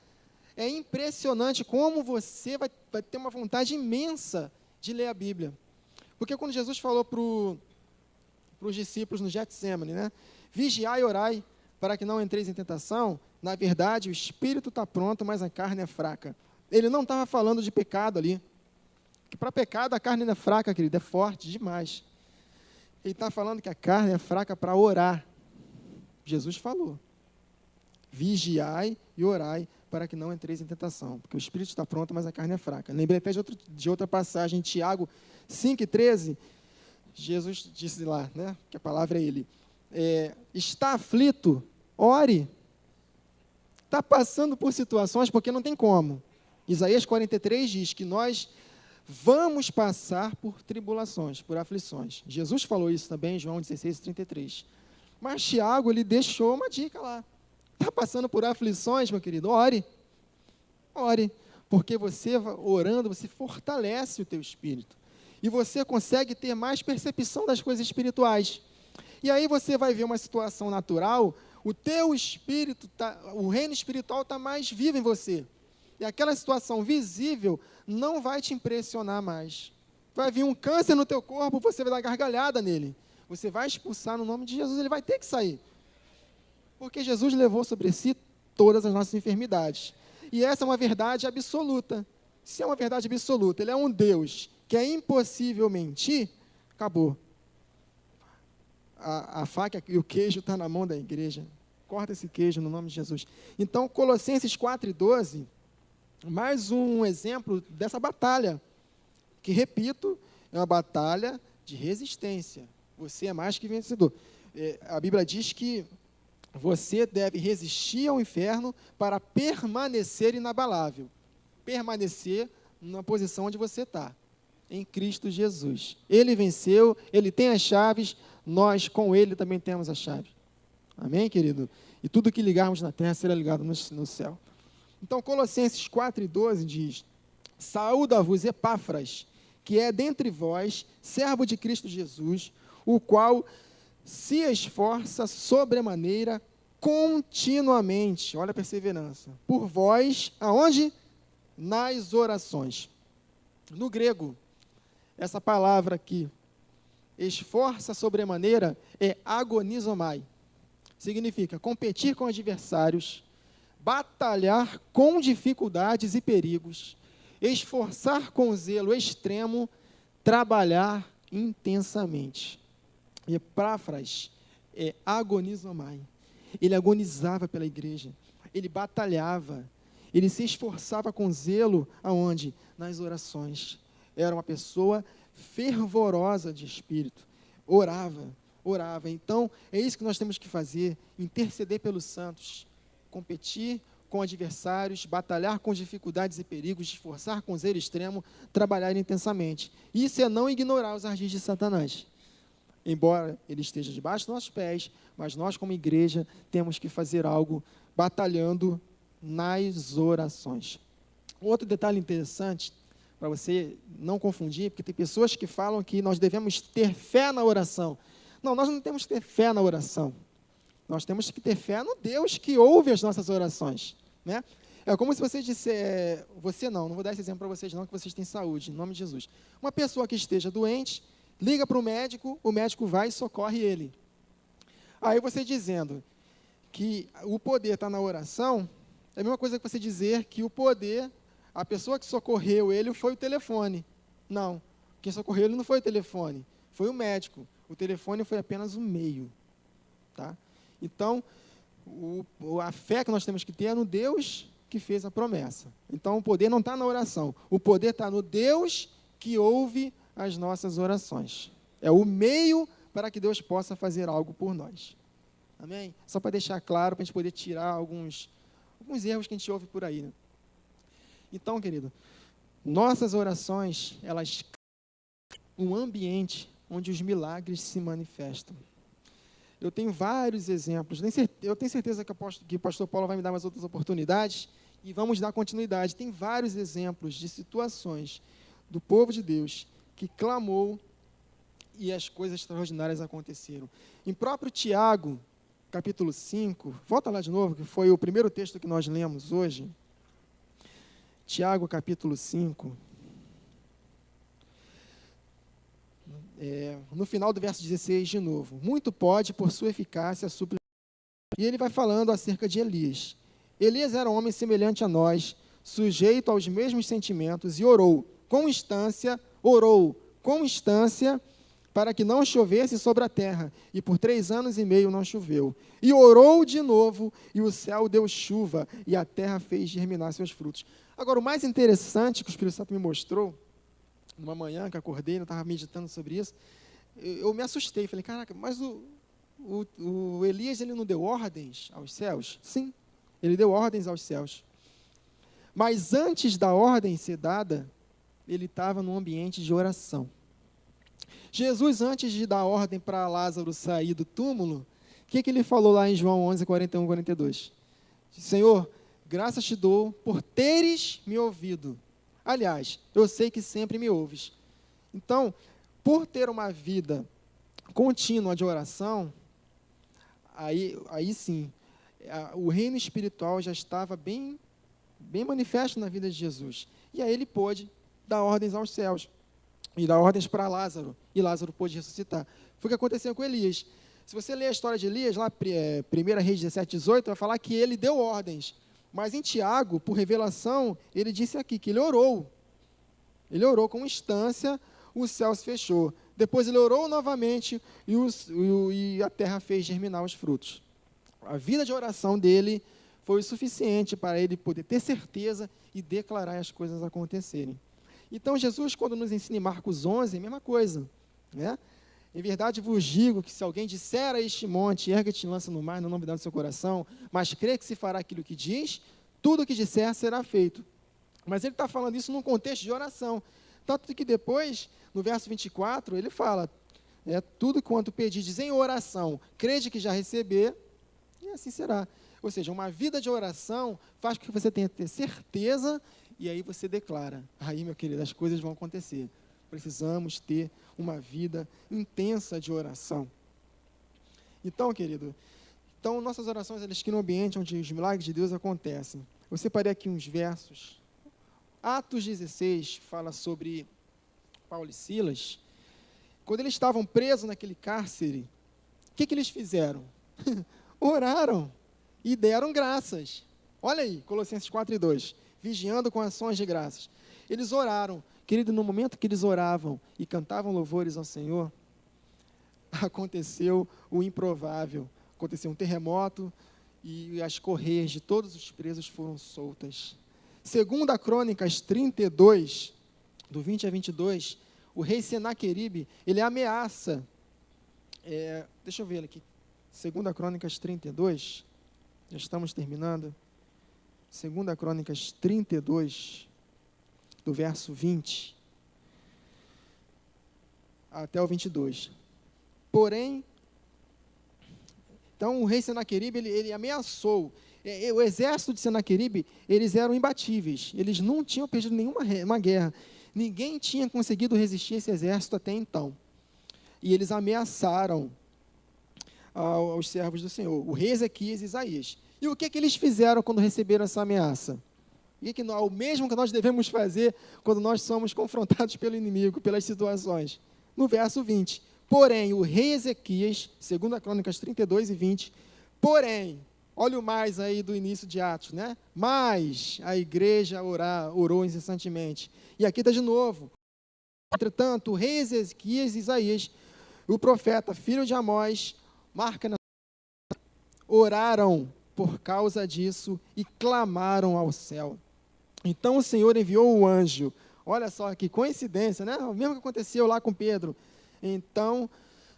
É impressionante como você vai ter uma vontade imensa de ler a Bíblia. Porque quando Jesus falou para os discípulos no Getsemane, né? Vigiai e orai para que não entreis em tentação, na verdade o espírito está pronto, mas a carne é fraca. Ele não estava falando de pecado ali. Porque para pecado a carne não é fraca, querido, é forte demais. Ele está falando que a carne é fraca para orar. Jesus falou, vigiai e orai para que não entreis em tentação, porque o espírito está pronto, mas a carne é fraca. Lembrei até de outra passagem, em Tiago 5,13, Jesus disse lá, né, que a palavra é ele, está aflito, ore. Está passando por situações porque não tem como. Isaías 43 diz que nós vamos passar por tribulações, por aflições. Jesus falou isso também em João 16:33. Mas Tiago, ele deixou uma dica lá. Está passando por aflições, meu querido? Ore. Ore. Porque você, orando, você fortalece o teu espírito. E você consegue ter mais percepção das coisas espirituais. E aí você vai ver uma situação natural, o teu espírito, o reino espiritual está mais vivo em você. E aquela situação visível não vai te impressionar mais. Vai vir um câncer no teu corpo, você vai dar gargalhada nele. Você vai expulsar no nome de Jesus, ele vai ter que sair. Porque Jesus levou sobre si todas as nossas enfermidades. E essa é uma verdade absoluta. Se é uma verdade absoluta, ele é um Deus que é impossível mentir, acabou. A faca e o queijo estão na mão da igreja. Corta esse queijo no nome de Jesus. Então, Colossenses 4:12, mais um exemplo dessa batalha, que, repito, é uma batalha de resistência. Você é mais que vencedor. A Bíblia diz que você deve resistir ao inferno para permanecer inabalável. Permanecer na posição onde você está, em Cristo Jesus. Ele venceu, ele tem as chaves, nós com ele também temos a chave. Amém, querido? E tudo que ligarmos na terra será ligado no céu. Então, Colossenses 4:12 diz: saúda-vos Epáfras, que é dentre vós, servo de Cristo Jesus, o qual se esforça sobremaneira continuamente, olha a perseverança, por vós, aonde? Nas orações. No grego, essa palavra aqui, esforça sobremaneira, é agonizomai. Significa competir com adversários, batalhar com dificuldades e perigos, esforçar com zelo extremo, trabalhar intensamente. Epáfras é agonizomai. Ele agonizava pela igreja, ele batalhava, ele se esforçava com zelo, aonde? Nas orações. Era uma pessoa fervorosa de espírito, orava. Então, é isso que nós temos que fazer, interceder pelos santos, competir com adversários, batalhar com dificuldades e perigos, esforçar com zelo extremo, trabalhar intensamente. Isso é não ignorar os ardis de Satanás. Embora ele esteja debaixo dos nossos pés, mas nós, como igreja, temos que fazer algo batalhando nas orações. Outro detalhe interessante, para você não confundir, porque tem pessoas que falam que nós devemos ter fé na oração. Não, nós não temos que ter fé na oração. Nós temos que ter fé no Deus que ouve as nossas orações, né? É como se você disser, não vou dar esse exemplo para vocês não, que vocês têm saúde, em nome de Jesus. Uma pessoa que esteja doente, liga para o médico vai e socorre ele. Aí você dizendo que o poder está na oração, é a mesma coisa que você dizer que o poder, a pessoa que socorreu ele foi o telefone. Não, quem socorreu ele não foi o telefone, foi o médico. O telefone foi apenas um meio. Tá? Então, a fé que nós temos que ter é no Deus que fez a promessa. Então, o poder não está na oração. O poder está no Deus que ouve as nossas orações. É o meio para que Deus possa fazer algo por nós. Amém? Só para deixar claro, para a gente poder tirar alguns erros que a gente ouve por aí. Né? Então, querido, nossas orações, elas criam um ambiente onde os milagres se manifestam. Eu tenho vários exemplos. Eu tenho certeza que o pastor Paulo vai me dar mais outras oportunidades e vamos dar continuidade. Tem vários exemplos de situações do povo de Deus que clamou e as coisas extraordinárias aconteceram. Em próprio Tiago, capítulo 5, volta lá de novo, que foi o primeiro texto que nós lemos hoje. Tiago, capítulo 5. No final do verso 16, de novo. Muito pode, por sua eficácia, suplir. E ele vai falando acerca de Elias. Elias era um homem semelhante a nós, sujeito aos mesmos sentimentos, e orou com instância, para que não chovesse sobre a terra. E por 3 anos e meio não choveu. E orou de novo, e o céu deu chuva, e a terra fez germinar seus frutos. Agora, o mais interessante que o Espírito Santo me mostrou, numa manhã que acordei, eu estava meditando sobre isso, eu me assustei, falei, caraca, mas o Elias, ele não deu ordens aos céus? Sim, ele deu ordens aos céus. Mas antes da ordem ser dada, ele estava num ambiente de oração. Jesus, antes de dar ordem para Lázaro sair do túmulo, o que ele falou lá em João 11, 41, 42? Senhor, graças te dou por teres me ouvido. Aliás, eu sei que sempre me ouves. Então, por ter uma vida contínua de oração, aí sim, o reino espiritual já estava bem manifesto na vida de Jesus. E aí ele pôde dar ordens aos céus, e dar ordens para Lázaro, e Lázaro pôde ressuscitar. Foi o que aconteceu com Elias. Se você ler a história de Elias, lá 1 Reis 17, 18, vai falar que ele deu ordens. Mas em Tiago, por revelação, ele disse aqui que ele orou. Ele orou com instância, o céu se fechou. Depois ele orou novamente e a terra fez germinar os frutos. A vida de oração dele foi o suficiente para ele poder ter certeza e declarar as coisas acontecerem. Então, Jesus, quando nos ensina em Marcos 11, é a mesma coisa, né? Em verdade vos digo que se alguém disser a este monte, ergue-te e lança no mar, não duvidar do seu coração, mas crê que se fará aquilo que diz, tudo o que disser será feito. Mas ele está falando isso num contexto de oração. Tanto que depois, no verso 24, ele fala, tudo quanto pedides em oração, crede que já receber, e assim será. Ou seja, uma vida de oração faz com que você tenha que ter certeza, e aí você declara, aí, meu querido, as coisas vão acontecer. Precisamos ter uma vida intensa de oração. Então, querido, nossas orações, elas que no ambiente onde os milagres de Deus acontecem. Eu separei aqui uns versos. Atos 16 fala sobre Paulo e Silas. Quando eles estavam presos naquele cárcere, o que eles fizeram? Oraram e deram graças. Olha aí, Colossenses 4:2, vigiando com ações de graças. Eles oraram. Querido, no momento que eles oravam e cantavam louvores ao Senhor, aconteceu o improvável. Aconteceu um terremoto e as correias de todos os presos foram soltas. Segundo a Crônicas 32, do 20 a 22, o rei Senaqueribe, ele ameaça, deixa eu ver aqui, segundo a Crônicas 32, já estamos terminando, segundo a Crônicas 32, do verso 20 até o 22. Porém, então o rei Senaqueribe, ele ameaçou. O exército de Senaqueribe, eles eram imbatíveis. Eles não tinham perdido nenhuma guerra. Ninguém tinha conseguido resistir a esse exército até então. E eles ameaçaram aos servos do Senhor, o rei Ezequias e Isaías. E o que eles fizeram quando receberam essa ameaça? O mesmo que nós devemos fazer quando nós somos confrontados pelo inimigo, pelas situações. No verso 20, porém, o rei Ezequias, segundo a Crônicas 32 e 20, porém, olha o mais aí do início de Atos, né? Mas a igreja orou incessantemente. E aqui está de novo. Entretanto, o rei Ezequias e Isaías, o profeta, filho de Amós, oraram por causa disso e clamaram ao céu. Então o Senhor enviou o anjo. Olha só que coincidência, né? O mesmo que aconteceu lá com Pedro. Então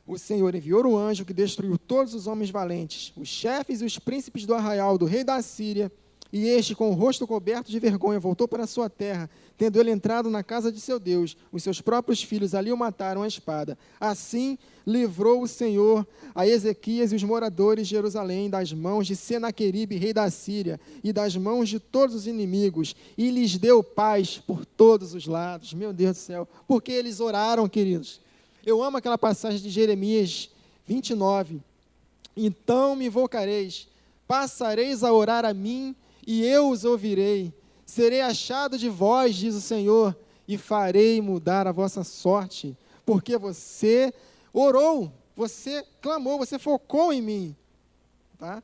o Senhor enviou o anjo que destruiu todos os homens valentes, os chefes e os príncipes do arraial do rei da Síria, e este, com o rosto coberto de vergonha, voltou para a sua terra, tendo ele entrado na casa de seu Deus. Os seus próprios filhos ali o mataram à espada. Assim livrou o Senhor a Ezequias e os moradores de Jerusalém das mãos de Senaqueribe, rei da Síria, e das mãos de todos os inimigos, e lhes deu paz por todos os lados. Meu Deus do céu, porque eles oraram, queridos. Eu amo aquela passagem de Jeremias 29. Então me invocareis, passareis a orar a mim, e eu os ouvirei. Serei achado de vós, diz o Senhor, e farei mudar a vossa sorte, porque você orou, você clamou, você focou em mim. Tá?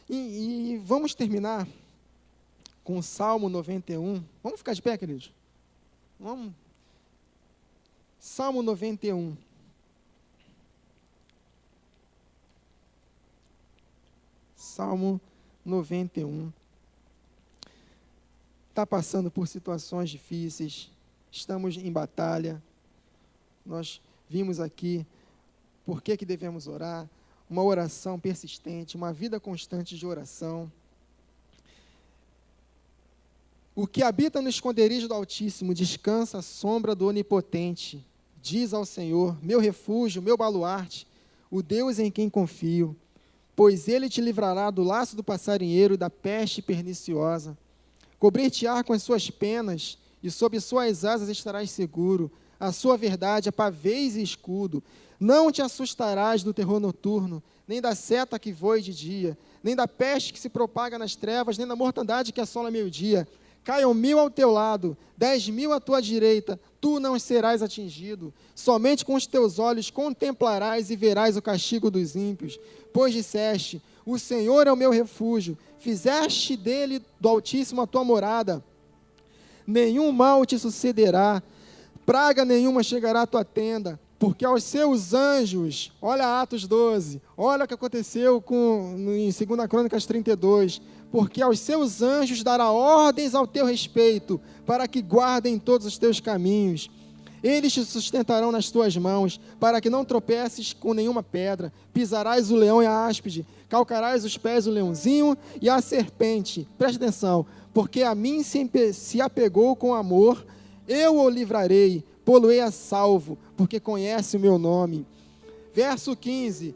E vamos terminar com o Salmo 91. Vamos ficar de pé, queridos? Vamos. Salmo 91. Salmo 91. Está passando por situações difíceis, estamos em batalha. Nós vimos aqui por que devemos orar, uma oração persistente, uma vida constante de oração. O que habita no esconderijo do Altíssimo descansa à sombra do Onipotente. Diz ao Senhor, meu refúgio, meu baluarte, o Deus em quem confio. Pois ele te livrará do laço do passarinheiro e da peste perniciosa. Cobrir-te-á com as suas penas, e sob suas asas estarás seguro. A sua verdade é pavês e escudo. Não te assustarás do terror noturno, nem da seta que voe de dia, nem da peste que se propaga nas trevas, nem da mortandade que assola meio-dia. Caiam 1000 ao teu lado, 10.000 à tua direita, tu não serás atingido. Somente com os teus olhos contemplarás e verás o castigo dos ímpios. Pois disseste, O Senhor é o meu refúgio, fizeste dele do Altíssimo a tua morada. Nenhum mal te sucederá, praga nenhuma chegará à tua tenda, porque aos seus anjos, olha Atos 12, olha o que aconteceu em 2 Crônicas 32, porque aos seus anjos dará ordens ao teu respeito, para que guardem todos os teus caminhos. Eles te sustentarão nas tuas mãos, para que não tropeces com nenhuma pedra. Pisarás o leão e a áspide, calcarás os pés o leãozinho e a serpente. Preste atenção, porque a mim se apegou com amor, eu o livrarei, pô-lo-ei a salvo, porque conhece o meu nome. Verso 15,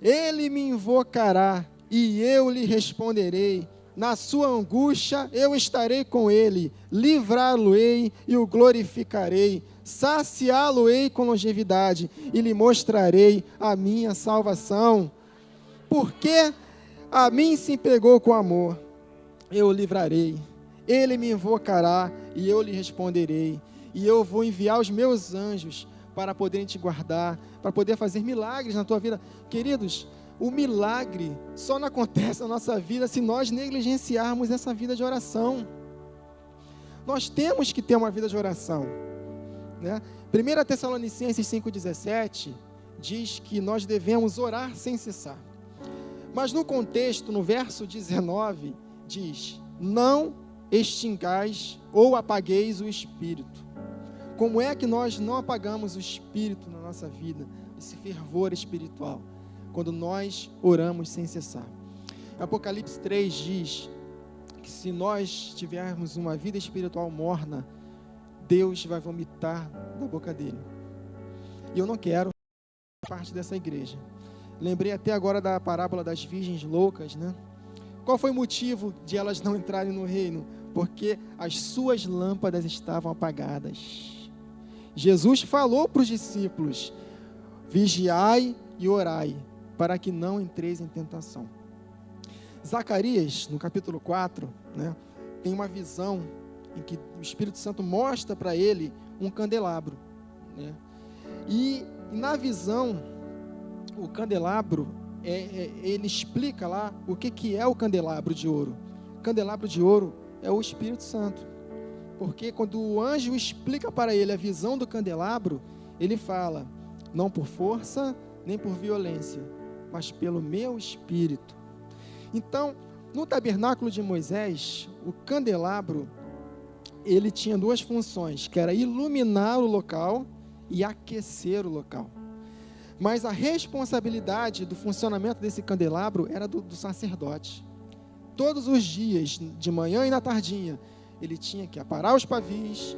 ele me invocará e eu lhe responderei. Na sua angústia eu estarei com ele, livrá-lo-ei e o glorificarei, saciá-lo-ei com longevidade e lhe mostrarei a minha salvação. Porque a mim se pegou com amor, eu o livrarei, ele me invocará e eu lhe responderei, e eu vou enviar os meus anjos para poderem te guardar, para poder fazer milagres na tua vida. Queridos, o milagre só não acontece na nossa vida se nós negligenciarmos essa vida de oração. Nós temos que ter uma vida de oração, né? 1 Tessalonicenses 5,17 diz que nós devemos orar sem cessar. Mas no contexto, no verso 19, diz: não extingais ou apagueis o Espírito. Como é que nós não apagamos o Espírito na nossa vida, esse fervor espiritual? Quando nós oramos sem cessar. Apocalipse 3 diz que se nós tivermos uma vida espiritual morna, Deus vai vomitar da boca dele. E eu não quero parte dessa igreja. Lembrei até agora da parábola das virgens loucas, né? Qual foi o motivo de elas não entrarem no reino? Porque as suas lâmpadas estavam apagadas. Jesus falou para os discípulos: vigiai e orai, para que não entreis em tentação. Zacarias, no capítulo 4, né, tem uma visão em que o Espírito Santo mostra para ele um candelabro, né? E na visão, o candelabro, ele explica lá o que é o candelabro de ouro. O candelabro de ouro é o Espírito Santo, porque quando o anjo explica para ele a visão do candelabro, ele fala: não por força, nem por violência, mas pelo meu Espírito. Então, no tabernáculo de Moisés, o candelabro, ele tinha duas funções, que era iluminar o local e aquecer o local. Mas a responsabilidade do funcionamento desse candelabro era do sacerdote. Todos os dias, de manhã e na tardinha, ele tinha que aparar os pavis,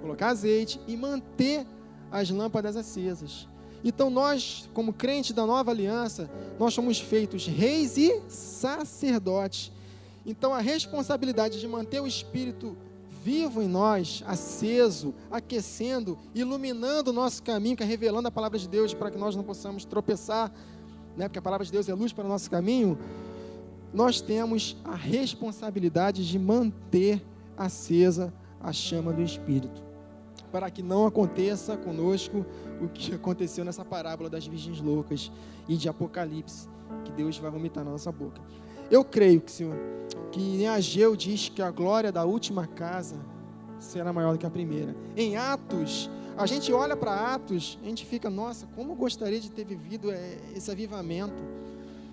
colocar azeite e manter as lâmpadas acesas. Então nós, como crentes da nova aliança, nós somos feitos reis e sacerdotes. Então a responsabilidade de manter o Espírito vivo em nós, aceso, aquecendo, iluminando o nosso caminho, que é revelando a palavra de Deus para que nós não possamos tropeçar, né? Porque a palavra de Deus é luz para o nosso caminho. Nós temos a responsabilidade de manter acesa a chama do Espírito, para que não aconteça conosco o que aconteceu nessa parábola das virgens loucas e de Apocalipse, que Deus vai vomitar na nossa boca. Eu creio que em Ageu diz que a glória da última casa será maior do que a primeira. Em Atos, a gente olha para Atos, a gente fica: nossa, como eu gostaria de ter vivido esse avivamento.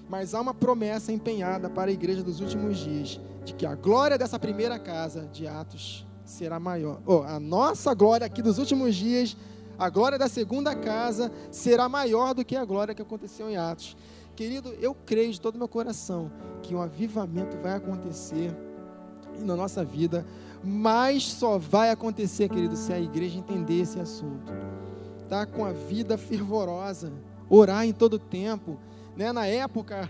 Mas há uma promessa empenhada para a igreja dos últimos dias, de que a glória dessa primeira casa de Atos será maior. A nossa glória aqui dos últimos dias, a glória da segunda casa, será maior do que a glória que aconteceu em Atos. Querido, eu creio de todo o meu coração que um avivamento vai acontecer na nossa vida, mas só vai acontecer, querido, se a igreja entender esse assunto. Tá com a vida fervorosa, orar em todo tempo, né? Na época,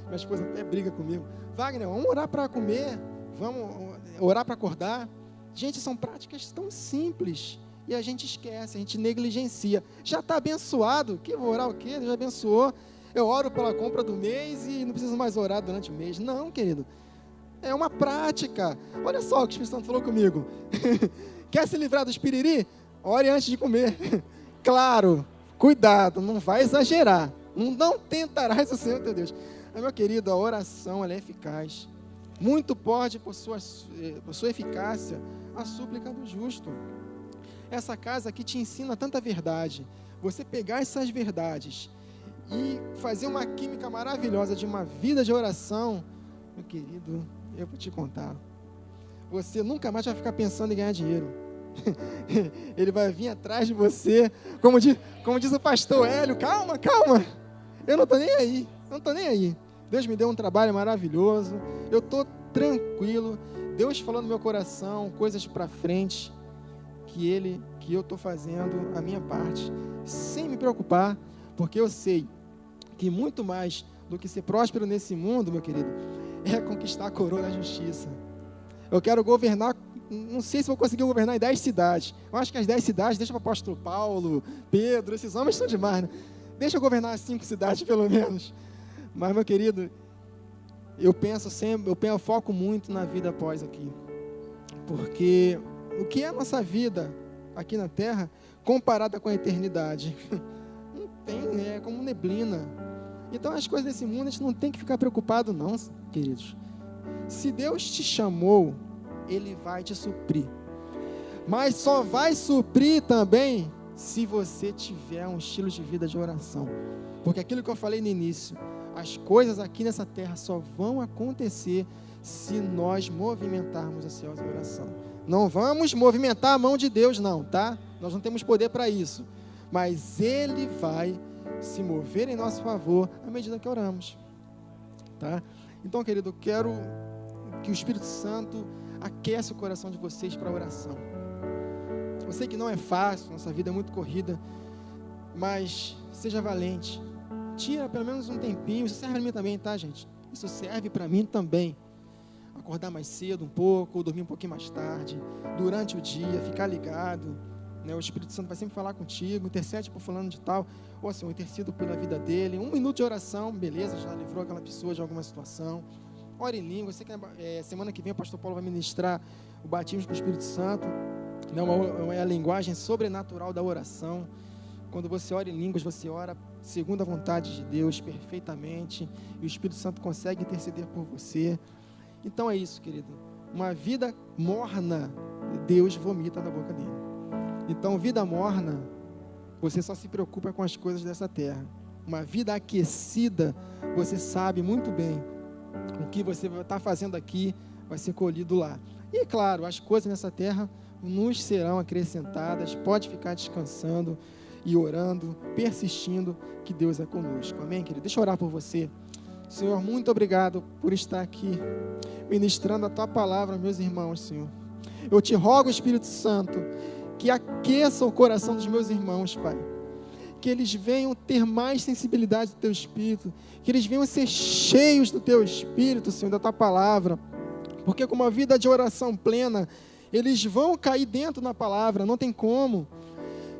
minha esposa até briga comigo: Wagner, vamos orar para comer, vamos orar para acordar. Gente, são práticas tão simples e a gente esquece, a gente negligencia. Já está abençoado, que vou orar o quê? Deus já abençoou. Eu oro pela compra do mês e não preciso mais orar durante o mês. Não, querido, é uma prática. Olha só o que o Espírito Santo falou comigo. Quer se livrar dos piriri? Ore antes de comer. Claro, cuidado, não vai exagerar. Não tentarás o Senhor teu Deus. Mas, meu querido, a oração ela é eficaz. Muito pode, por sua eficácia, a súplica do justo. Essa casa aqui te ensina tanta verdade. Você pegar essas verdades e fazer uma química maravilhosa de uma vida de oração, meu querido, eu vou te contar. Você nunca mais vai ficar pensando em ganhar dinheiro. Ele vai vir atrás de você, como diz o pastor Hélio, calma, eu não estou nem aí, Deus me deu um trabalho maravilhoso, eu estou tranquilo, Deus falou no meu coração, coisas para frente, que eu estou fazendo a minha parte, sem me preocupar, porque eu sei que muito mais do que ser próspero nesse mundo, meu querido, é conquistar a coroa da justiça. Eu quero governar, não sei se vou conseguir governar em 10 cidades. Eu acho que as 10 cidades, deixa para o apóstolo Paulo, Pedro, esses homens estão demais, né? Deixa eu governar as 5 cidades, pelo menos. Mas, meu querido, eu foco muito na vida após aqui. Porque o que é a nossa vida aqui na Terra, comparada com a eternidade? Não tem, é como neblina. Então, as coisas desse mundo, a gente não tem que ficar preocupado, não, queridos. Se Deus te chamou, Ele vai te suprir. Mas só vai suprir também se você tiver um estilo de vida de oração. Porque aquilo que eu falei no início, as coisas aqui nessa terra só vão acontecer se nós movimentarmos os céus em oração. Não vamos movimentar a mão de Deus, não, tá? Nós não temos poder para isso. Mas Ele vai se mover em nosso favor à medida que oramos. Tá? Então, querido, eu quero que o Espírito Santo aqueça o coração de vocês para a oração. Eu sei que não é fácil, nossa vida é muito corrida, mas seja valente. Tira pelo menos um tempinho, isso serve para mim também, tá, gente? Isso serve para mim também. Acordar mais cedo um pouco, dormir um pouquinho mais tarde, durante o dia, ficar ligado, né? O Espírito Santo vai sempre falar contigo, intercede por fulano de tal, ou Senhor, intercedo pela vida dele, 1 minuto de oração, beleza, já livrou aquela pessoa de alguma situação. Ore em língua. Eu sei que semana que vem o pastor Paulo vai ministrar o batismo com o Espírito Santo, é a linguagem sobrenatural da oração. Quando você ora em línguas, você ora segundo a vontade de Deus, perfeitamente, e o Espírito Santo consegue interceder por você. Então é isso, querido, uma vida morna, Deus vomita na boca dele. Então, vida morna, você só se preocupa com as coisas dessa terra. Uma vida aquecida, você sabe muito bem o que você vai estar fazendo aqui vai ser colhido lá. E claro, as coisas nessa terra nos serão acrescentadas. Pode ficar descansando e orando, persistindo, que Deus é conosco. Amém, querido? Deixa eu orar por você. Senhor, muito obrigado por estar aqui ministrando a Tua palavra, meus irmãos, Senhor. Eu te rogo, Espírito Santo, que aqueça o coração dos meus irmãos, Pai. Que eles venham ter mais sensibilidade do Teu Espírito, que eles venham ser cheios do Teu Espírito, Senhor, da Tua palavra, porque com uma vida de oração plena, eles vão cair dentro da palavra, não tem como.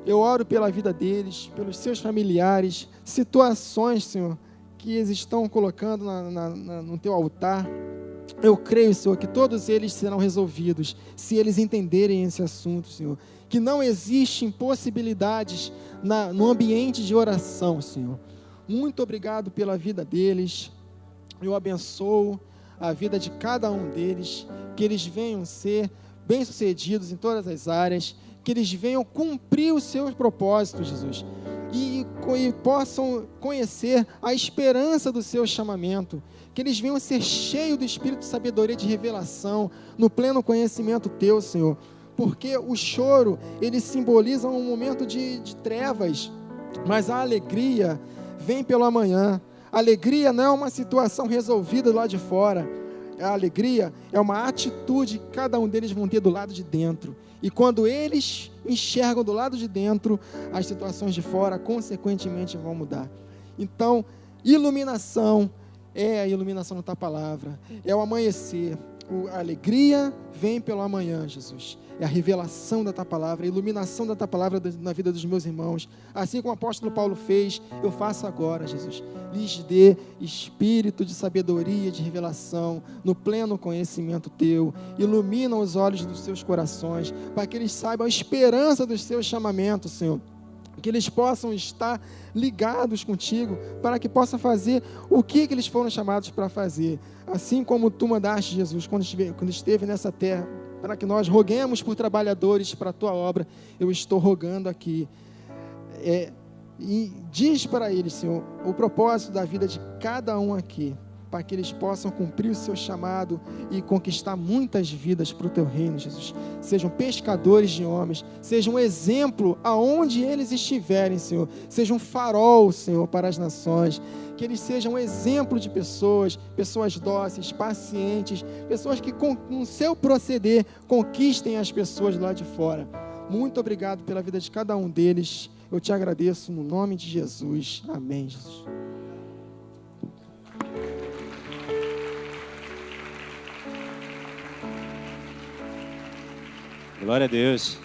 Eu oro pela vida deles, pelos seus familiares, situações, Senhor, que eles estão colocando no Teu altar. Eu creio, Senhor, que todos eles serão resolvidos, se eles entenderem esse assunto, Senhor, que não existe impossibilidades no ambiente de oração, Senhor. Muito obrigado pela vida deles. Eu abençoo a vida de cada um deles, que eles venham ser bem-sucedidos em todas as áreas, que eles venham cumprir os seus propósitos, Jesus, e possam conhecer a esperança do seu chamamento, que eles venham ser cheios do Espírito de sabedoria e de revelação, no pleno conhecimento Teu, Senhor, porque o choro, ele simboliza um momento de trevas, mas a alegria vem pelo amanhã. A alegria não é uma situação resolvida lá de fora, a alegria é uma atitude que cada um deles vão ter do lado de dentro, e quando eles enxergam do lado de dentro, as situações de fora, consequentemente, vão mudar. Então, iluminação é a iluminação da Tua palavra, é o amanhecer. A alegria vem pelo amanhã, Jesus. É a revelação da Tua palavra, a iluminação da Tua palavra na vida dos meus irmãos. Assim como o apóstolo Paulo fez, eu faço agora, Jesus. Lhes dê espírito de sabedoria, de revelação, no pleno conhecimento Teu. Ilumina os olhos dos seus corações, para que eles saibam a esperança dos seus chamamentos, Senhor. que eles possam estar ligados contigo, para que possam fazer o que eles foram chamados para fazer. Assim como tu mandaste, Jesus, quando esteve nessa terra, para que nós roguemos por trabalhadores para a tua obra, eu estou rogando aqui. E diz para eles, Senhor, o propósito da vida de cada um aqui, para que eles possam cumprir o seu chamado e conquistar muitas vidas para o teu reino, Jesus. Sejam pescadores de homens, sejam um exemplo aonde eles estiverem, Senhor. Sejam um farol, Senhor, para as nações. Que eles sejam um exemplo de pessoas dóceis, pacientes, pessoas que com o seu proceder conquistem as pessoas lá de fora. Muito obrigado pela vida de cada um deles. Eu te agradeço no nome de Jesus. Amém, Jesus. Glória a Deus.